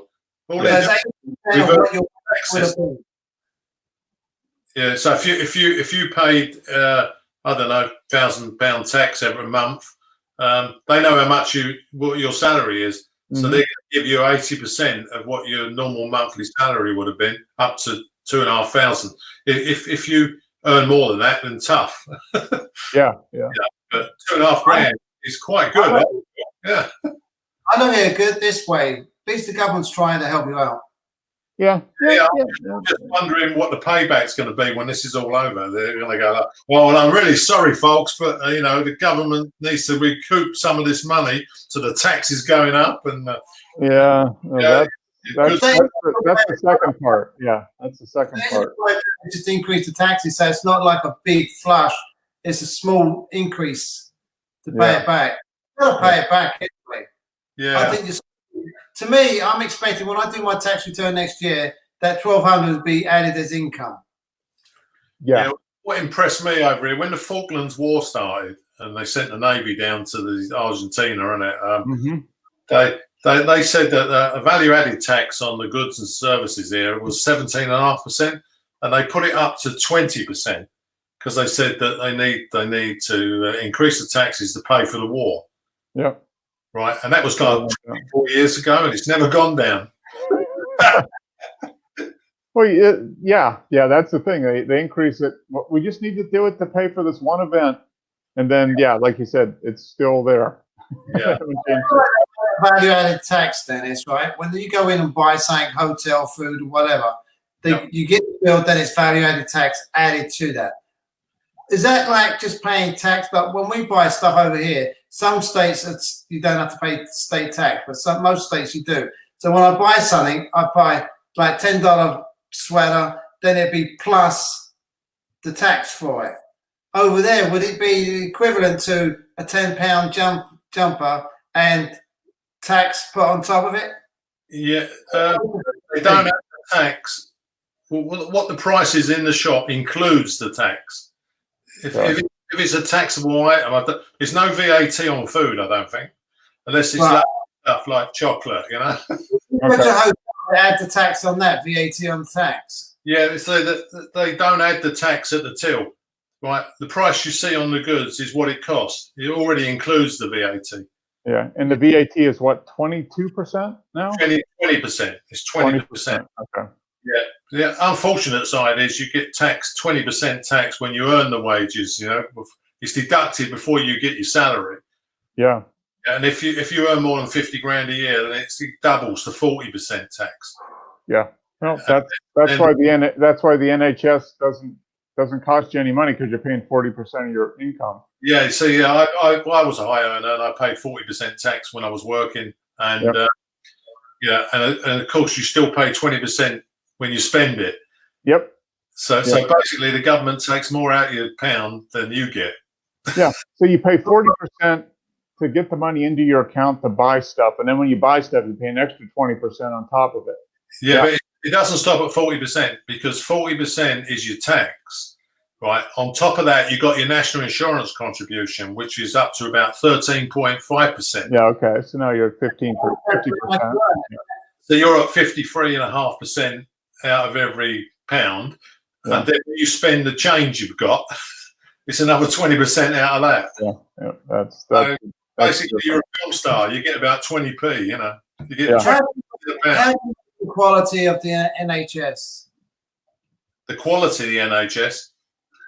All they Because do 80% of what your tax would is- have been. Yeah, so if you paid I don't know £1,000 tax every month, they know how much what your salary is, so Mhm. they're going to give you 80% of what your normal monthly salary would have been, up to $2,500. If you earn more than that, then tough. Yeah. But $2,500 is quite good. Yeah. I look at it this way. At least the government's trying to help you out. Yeah. Just wondering what the payback's going to be when this is all over. They're going to go, like, well, I'm really sorry, folks, but the government needs to recoup some of this money, so the tax is going up, and Yeah. No, that's They- the second part. Yeah, that's the second part. Just increase the taxes, so it's not like a big flush. It's a small increase to pay Yeah. it back. You've got to pay it back anyway. yeah, I think to me, I'm expecting when I do my tax return next year, that 1,200 will be added as income. Yeah. What impressed me over here when the Falklands War started and they sent the Navy down to the Argentina, Mhm. they said that a value-added tax on the goods and services here was 17.5%, and they put it up to 20% because they said that they need to increase the taxes to pay for the war, Yeah. right? And that was like 4 years ago, and it's never gone down. Well, yeah. That's the thing. They increase it. We just need to do it to pay for this one event, and then like you said, it's still there. Yeah. Haven't changed it. Value added tax, Dennis, right? When you go in and buy something, hotel, food, or whatever, you get the bill, then it's value added tax added to that. Is that like just paying tax? But when we buy stuff over here, some states you don't have to pay state tax, but most states you do. So when I buy something, I buy like $10 sweater, then it'd be plus the tax for it. Over there, would it be equivalent to a £10 jumper and tax put on top of it? Yeah, they don't have the tax. Well, what the price is in the shop includes the tax. If it's a taxable item, there's no VAT on food, I don't think, unless it's Right. stuff like chocolate, What's your hotel add the tax on that, VAT on tax? Yeah, so that they don't add the tax at the till, right? The price you see on the goods is what it costs. It already includes the VAT. Yeah, and the VAT is what, 22% now? 20%. It's 20%. Okay. The unfortunate side is you get taxed 20% tax when you earn the wages. It's deducted before you get your salary. Yeah. And if you earn more than 50 grand a year, then it doubles to 40% tax. Yeah. Well, that's why the NHS doesn't cost you any money, because you're paying 40% of your income. Yeah. See, I was a high earner and I paid 40% tax when I was working, and and of course you still pay 20% when you spend it. Yep. So basically, the government takes more out of your pound than you get. Yeah. So you pay 40% to get the money into your account to buy stuff, and then when you buy stuff, you pay an extra 20% on top of it. Yeah, but it doesn't stop at 40%, because 40% is your tax. right? On top of that, you got your national insurance contribution, which is up to about 13.5%. Yeah. Okay. So now you're at 50%. So you're at 53.5% out of every pound. Yeah. And then when you spend the change you've got, it's another 20% out of that. Yeah. That's basically you're a film star. You get about 20p, you know. You get Yeah. 20p How is the quality of the NHS? the quality of the NHS.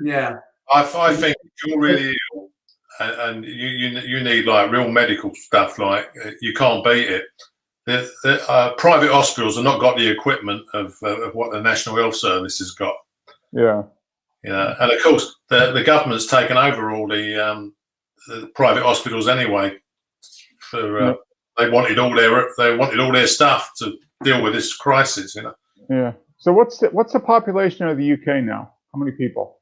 Yeah. I think if you're really ill and you need like real medical stuff, like you can't beat it. The private hospitals have not got the equipment of what the National Health Service has got. Yeah. You know, and of course the government's taken over all the private hospitals anyway. For they wanted all their stuff to deal with this crisis. You know. Yeah. So what's the population of the UK now? How many people?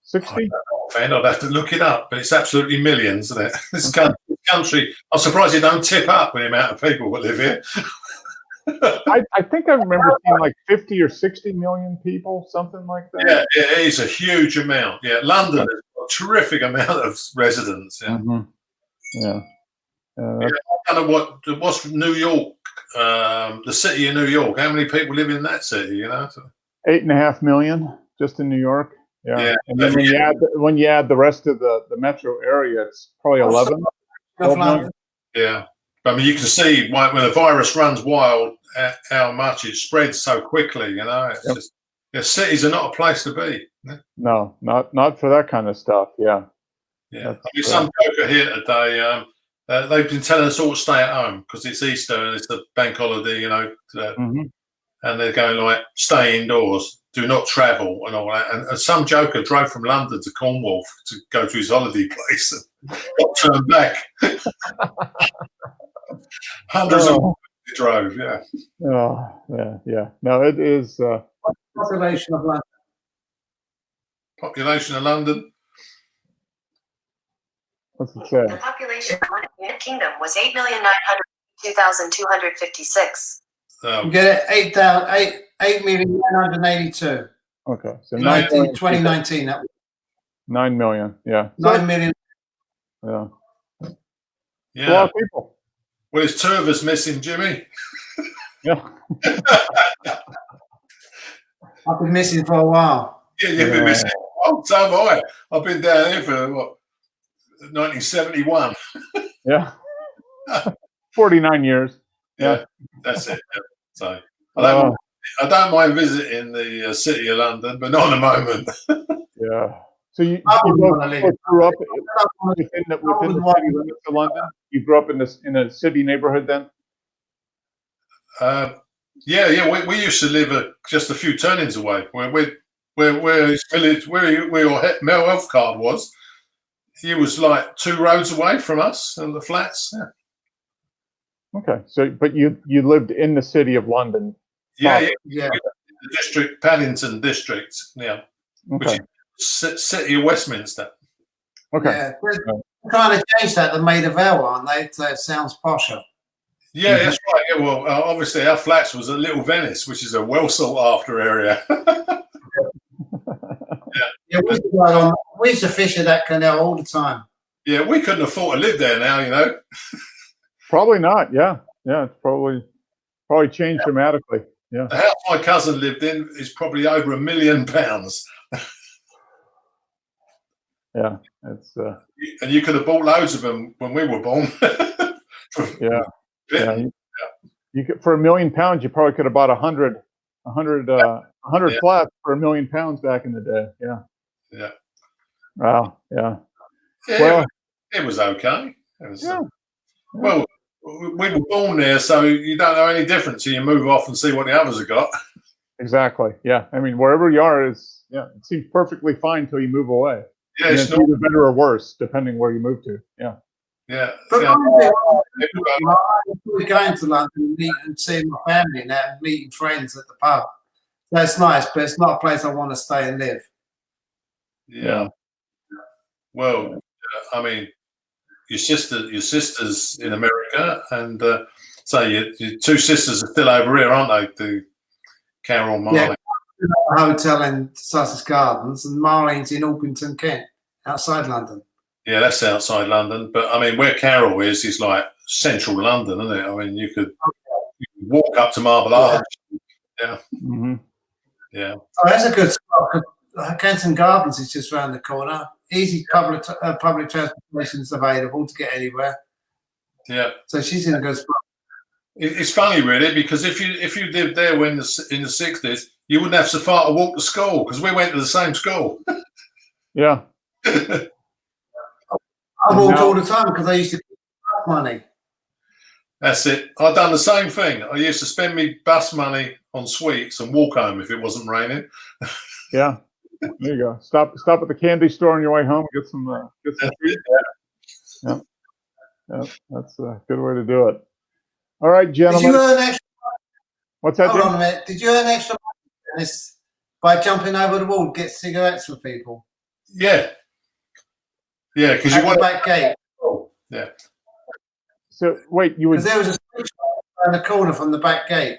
60? And I'd have to look it up, but it's absolutely millions, isn't it? This country, I'm surprised it don't tip up with the amount of people that live here. I think I remember seeing like 50 or 60 million people, something like that. Yeah, it is a huge amount. Yeah, London has got a terrific amount of residents. Yeah. Mm-hmm. Yeah. I don't know what's New York, the city of New York. How many people live in that city? You know, 8.5 million just in New York. Yeah. And then when you add the rest of the metro area, it's probably 11. 12 million. Yeah. I mean, you can see when a virus runs wild, how much it spreads so quickly. You know, it's just cities are not a place to be. No, not for that kind of stuff. Yeah. Yeah. I mean, some joker here today. They've been telling us all to stay at home because it's Easter and it's the bank holiday. You know, and they're going like, stay indoors, do not travel, and all that. And some joker drove from London to Cornwall to go to his holiday place and got turned back. Hundreds of miles he drove, yeah. Oh, yeah. No, it is. Population of London. Population of London. What's it say? The population of the United Kingdom was 8,902,256. You get it 8,982,000. Okay, so 2019. That was 9 million. Yeah. 9 million. Yeah. Yeah. A lot of people. Well, there's 2 of us missing, Jimmy. Yeah. I've been missing for a while. Yeah, you've been missing. Oh, so have I. I've been down here for 1971. Yeah. 49 years. Yeah, that's it. Yeah. So I don't mind visiting the city of London, but not at the moment. Yeah. So you both grew up within the city limits of London? You grew up in a city neighborhood then? Yeah. We used to live just a few turnings away. Where your Mel Health card was, he was like 2 roads away from us and the flats. Yeah. Okay. So, but you lived in the city of London? Yeah. The district, Paddington district. Yeah. Okay. Which is city of Westminster. Okay. Yeah. They're trying to change that to Maida Vale, aren't they? So it sounds posher. Yeah, that's right. Yeah, well, obviously our flats was a Little Venice, which is a well sought after area. Yeah, we used to fish at that canal all the time. Yeah, we couldn't afford to live there now, you know. Probably not. Yeah. It's probably changed dramatically. Yeah. The house my cousin lived in is probably over £1 million. Yeah, it's. And you could have bought loads of them when we were born. Yeah. You could, for £1 million, you probably could have bought 100 flats for £1 million back in the day. Yeah. Yeah. Wow. Yeah. Well, it was okay. It was, well, we were born there, so you don't know any difference. So you move off and see what the others have got. Exactly. Yeah. I mean, wherever you are it seems perfectly fine until you move away. Yeah, it's either better or worse depending where you move to. Yeah. Yeah. But we're going to London and seeing my family now, and meeting friends at the pub. That's nice, but it's not a place I want to stay and live. Yeah. Well, I mean, your sisters in America, and so your 2 sisters are still over here, aren't they? Carol, Marley. Yeah. a hotel in Sussex Gardens, and Marlene's in Orpington, Kent, outside London. Yeah, that's outside London. But I mean, where Carol is like central London, isn't it? I mean, you could walk up to Marble Arch. Yeah. Hmm. Yeah. Oh, that's a good spot. Kenton Gardens is just around the corner. Easy public transportation is available to get anywhere. Yeah. So she's in a good spot. It's funny, really, because if you lived there in the 60s, you wouldn't have so far to walk to school because we went to the same school. Yeah. I walked all the time because I used to get money. That's it. I've done the same thing. I used to spend me bus money on sweets and walk home if it wasn't raining. Yeah. There you go. Stop at the candy store on your way home. Get some treats. Yeah. Yeah. That's a good way to do it. All right, Did gentlemen. you earn extra? What's that? Hold Jim? on a minute. Did you earn extra money Dennis, by jumping over the wall to get cigarettes for people? Yeah. Yeah, because you At the want back gate. Yeah. So wait, you would. Because there was a switch around the corner from the back gate.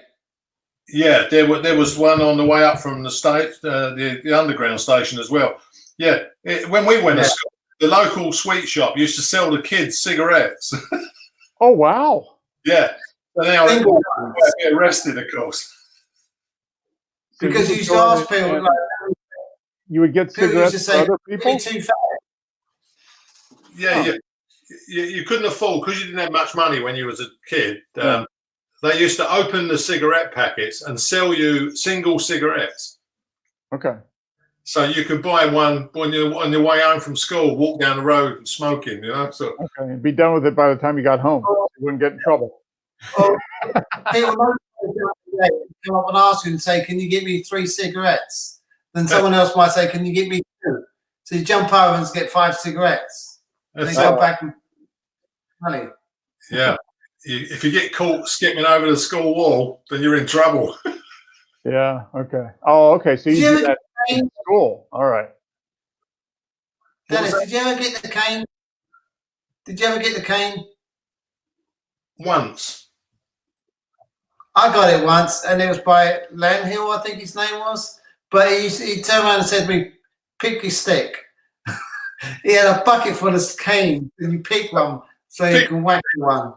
Yeah, there was one on the way up from the the underground station as well. Yeah, when we went to school, the local sweet shop used to sell the kids cigarettes. Oh wow. Yeah, and now they Single get arrested, of course. So Because you you would used go to in ask and- people, like, you would get people used to cigarettes for say, other people. "Really too fat." Yeah, you couldn't afford because you didn't have much money when you was a kid. Yeah. They used to open the cigarette packets and sell you single cigarettes. Okay. So you could buy one when you're on your way home from school, walk down the road and smoking, you know. So Okay. And be done with it by the time you got home. You wouldn't get in trouble. Or people come up and ask you and say, "Can you give me 3 cigarettes?" Then someone else might say, "Can you give me 2?" So you jump over and get 5 cigarettes. Then that's come it. back and money. Yeah. If you get caught skipping over the school wall, then you're in trouble. Yeah. Okay. Oh, okay. So you Did you do ever that in school. All right. Dennis, did you ever get the cane? Did you ever get the cane? Once. I got it once, and it was by Landhill, I think his name was. But he turned around and said to me, "Pick your stick." He had a bucket full of cane, and you pick one so you can whack one.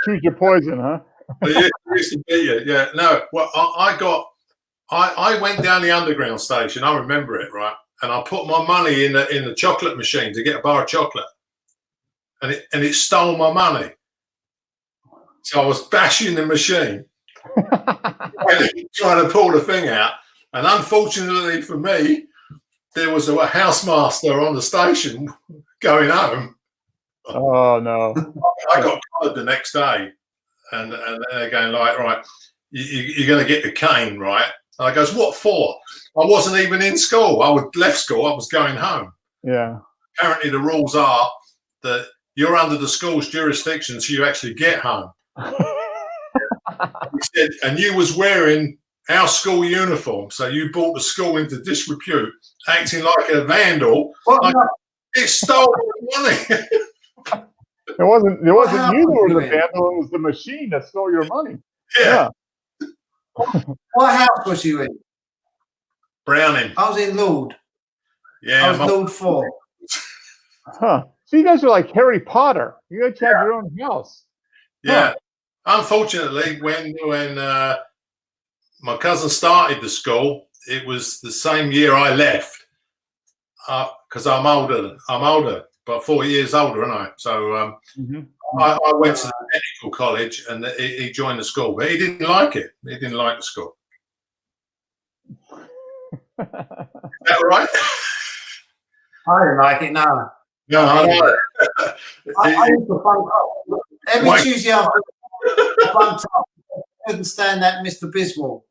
Choose your poison, huh? Yeah, used to be it. Yeah. No. Well, I went down the underground station. I remember it, right? And I put my money in the chocolate machine to get a bar of chocolate, and it stole my money. So I was bashing the machine, trying to pull the thing out. And unfortunately for me, there was a housemaster on the station going home. Oh no. I got collared the next day, and they're going like, right, you're going to get the cane, right? And I goes, what for? I wasn't even in school. I was left school. I was going home. Yeah. Apparently, the rules are that you're under the school's jurisdiction, so you actually get home. He said, and you was wearing our school uniform, so you brought the school into disrepute, acting like a vandal. What? It stole money. It wasn't you What that were the happened? vandal, it was the machine that stole your money. Yeah. What house was you in? Browning. I was in Lord. I Yeah. was Lord 4. Huh. So you guys are like Harry Potter. You guys have your own house. Yeah. Unfortunately, when my cousin started the school, it was the same year I left because I'm older, about 4 years older, aren't I? So I went to the technical college and he joined the school, but he didn't like it. He didn't like the school. Is that right? I didn't like it, no. No, I know. I used to bunk up. Every Why- Tuesday afternoon, I bunked up. I couldn't stand that Mr. Biswell.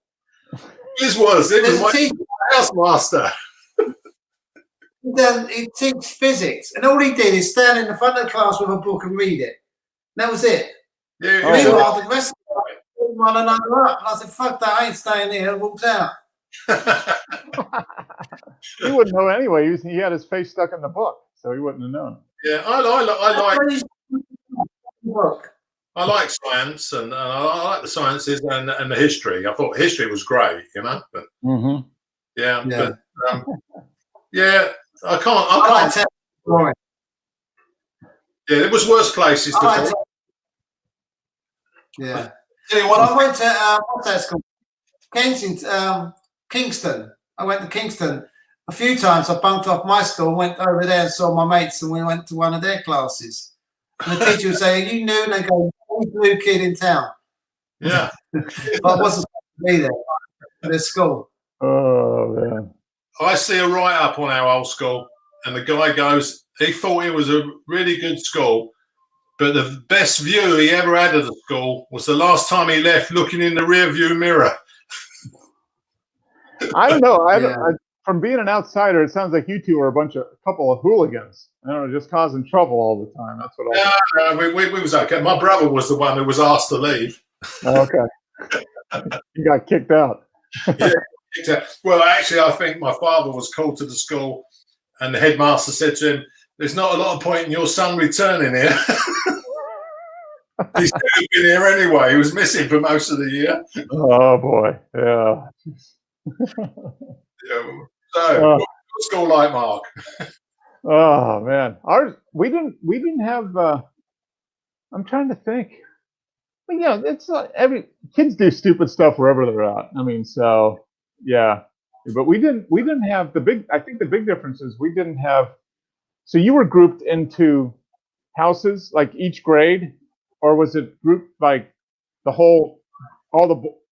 It was There's a my teacher, housemaster. he teaches physics, and all he did is stand in the front of the class with a book and read it. And that was it. Yeah, Oh, Meanwhile, the rest of them one another up. And I said, "Fuck that, I ain't staying here," and walked out. He wouldn't know anyway. He had his face stuck in the book, so he wouldn't have known. yeah, I like. Book. I like science and I like the sciences and the history. I thought history was great, you know. But Mm-hmm. yeah, Yeah. but yeah, I I can't. like tech. Right. Yeah, there was worse places to I like fall. tech. Yeah. Tell you what, I went to what's that school? Kensington, Kingston. I went to Kingston a few times. I bunked off my school, went over there and saw my mates, and we went to one of their classes. And the teacher would say, "Are you new?" And they go, "Who's the new kid in town?" yeah. But I wasn't supposed to be there. Their school. Oh man. I see a write up on our old school, and the guy goes, he thought it was a really good school, but the best view he ever had of the school was the last time he left looking in the rear view mirror. I don't know. Yeah. From being an outsider, it sounds like you two are a couple of hooligans. I don't know, just causing trouble all the time. That's what I. No, we was okay. My brother was the one who was asked to leave. Oh, okay. You got kicked out. Well, actually, I think my father was called to the school, and the headmaster said to him, "There's not a lot of point in your son returning here." He's been here anyway. He was missing for most of the year. Oh boy. Yeah. So, what's your school like, Mark? Oh man, we didn't have. I'm trying to think. But yeah, it's every kids do stupid stuff wherever they're at. I mean, so yeah, but we didn't have the big. I think the big difference is we didn't have. So you were grouped into houses, like each grade, or was it grouped like all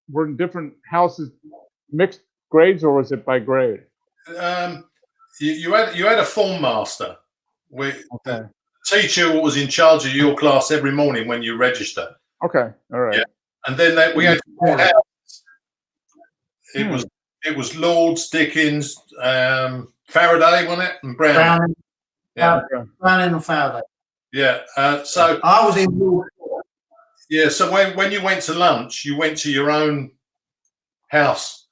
were in different houses, mixed grades, or was it by grade? You had a form master. Okay. The teacher was in charge of your class every morning when you register. Okay. All right. Yeah. And then we had 4 houses. It was Lords, Dickens, Faraday, wasn't it, and Browning. Yeah. Browning and Faraday. Yeah. So I was in. yeah. So when you went to lunch, you went to your own house.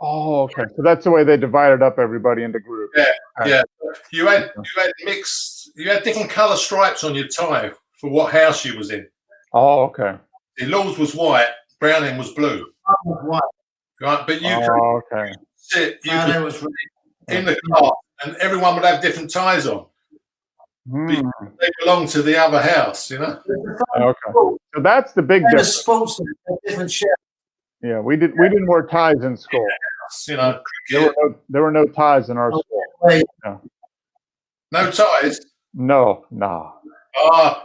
Oh, okay. So that's the way they divided up everybody into groups. Yeah. Okay. Yeah. You had mixed. You had different colour stripes on your tie for what house you was in. Oh, okay. The Lords was white, Browning was blue. White. Right, but you Oh, could okay. sit Faraday was really. in the car, and everyone would have different ties on. Hmm. They belong to the other house, you know. Okay. So that's the big And the difference. sports different shit. Yeah, we didn't wear ties in school. You know, There were no ties in our school. no ties. No.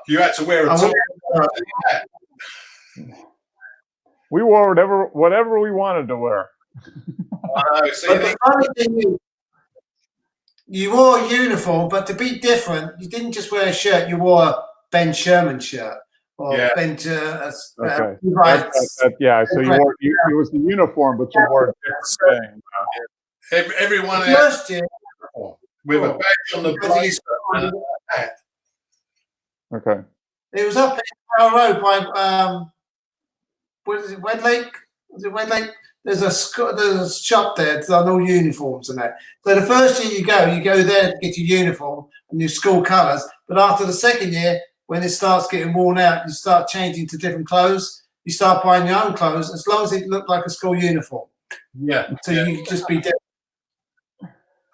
You had to wear a tie. We wore whatever we wanted to wear. See, But the funny thing is, you wore a uniform, but to be different, you didn't just wear a shirt. You wore a Ben Sherman shirt or Yeah. Ben. Okay. Right. Yeah. So it was the uniform, but you wore a different thing. everyone had First year, with a badge on the blazer and a hat. Okay. it was up in Tower Road by what is it, Wedlake? Was it Wedlake? There's a shop there. It's on all uniforms and that. So the first year you go there to get your uniform and your school colours. But after the second year, when it starts getting worn out, you start changing to different clothes. You start buying your own clothes, as long as it looked like a school uniform. Yeah. So you could just be different.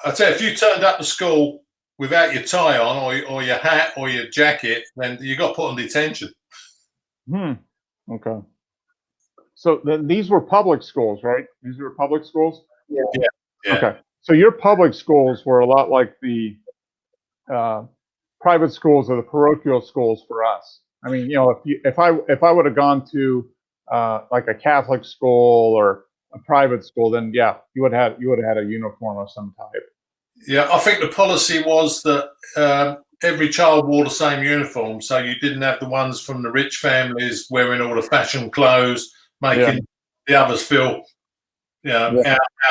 I tell you, if you turned up to school without your tie on, or your hat, or your jacket, then you got put on detention. Okay. So these were public schools, right? These were public schools? Yeah. Okay. So your public schools were a lot like the private schools or the parochial schools for us. I mean, you know, if I would have gone to like a Catholic school or a private school, then yeah, you would have had a uniform of some type. Yeah, I think the policy was that every child wore the same uniform, so you didn't have the ones from the rich families wearing all the fashion clothes, making the others feel, out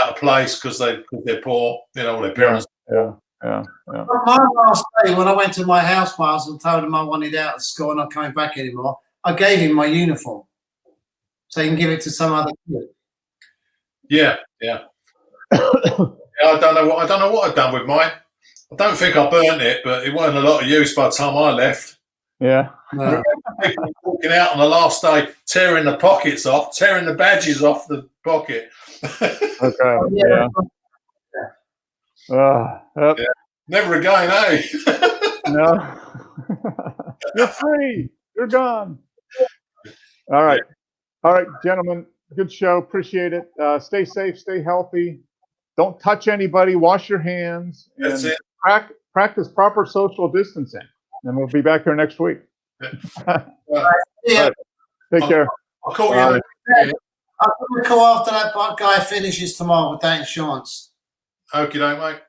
of place because they're poor, you know, their parents. Yeah. My last day, when I went to my house miles and told him I wanted out of school and not coming back anymore, I gave him my uniform so he can give it to some other kid. Yeah. I don't know what I've done with mine. I don't think I burnt it, but it wasn't a lot of use by the time I left. Yeah. No. people walking out on the last day, tearing the pockets off, tearing the badges off the pocket. Okay. Yeah. Yep. Yeah. Never again, eh? No. You're free. You're gone. All right. All right, gentlemen. Good show. Appreciate it. Stay safe. Stay healthy. Don't touch anybody. Wash your hands. That's And it. practice proper social distancing. And we'll be back here next week. Yeah. Right. Take care. I'll call Bye. you. I'll call after that guy finishes tomorrow with that insurance. Okay, mate.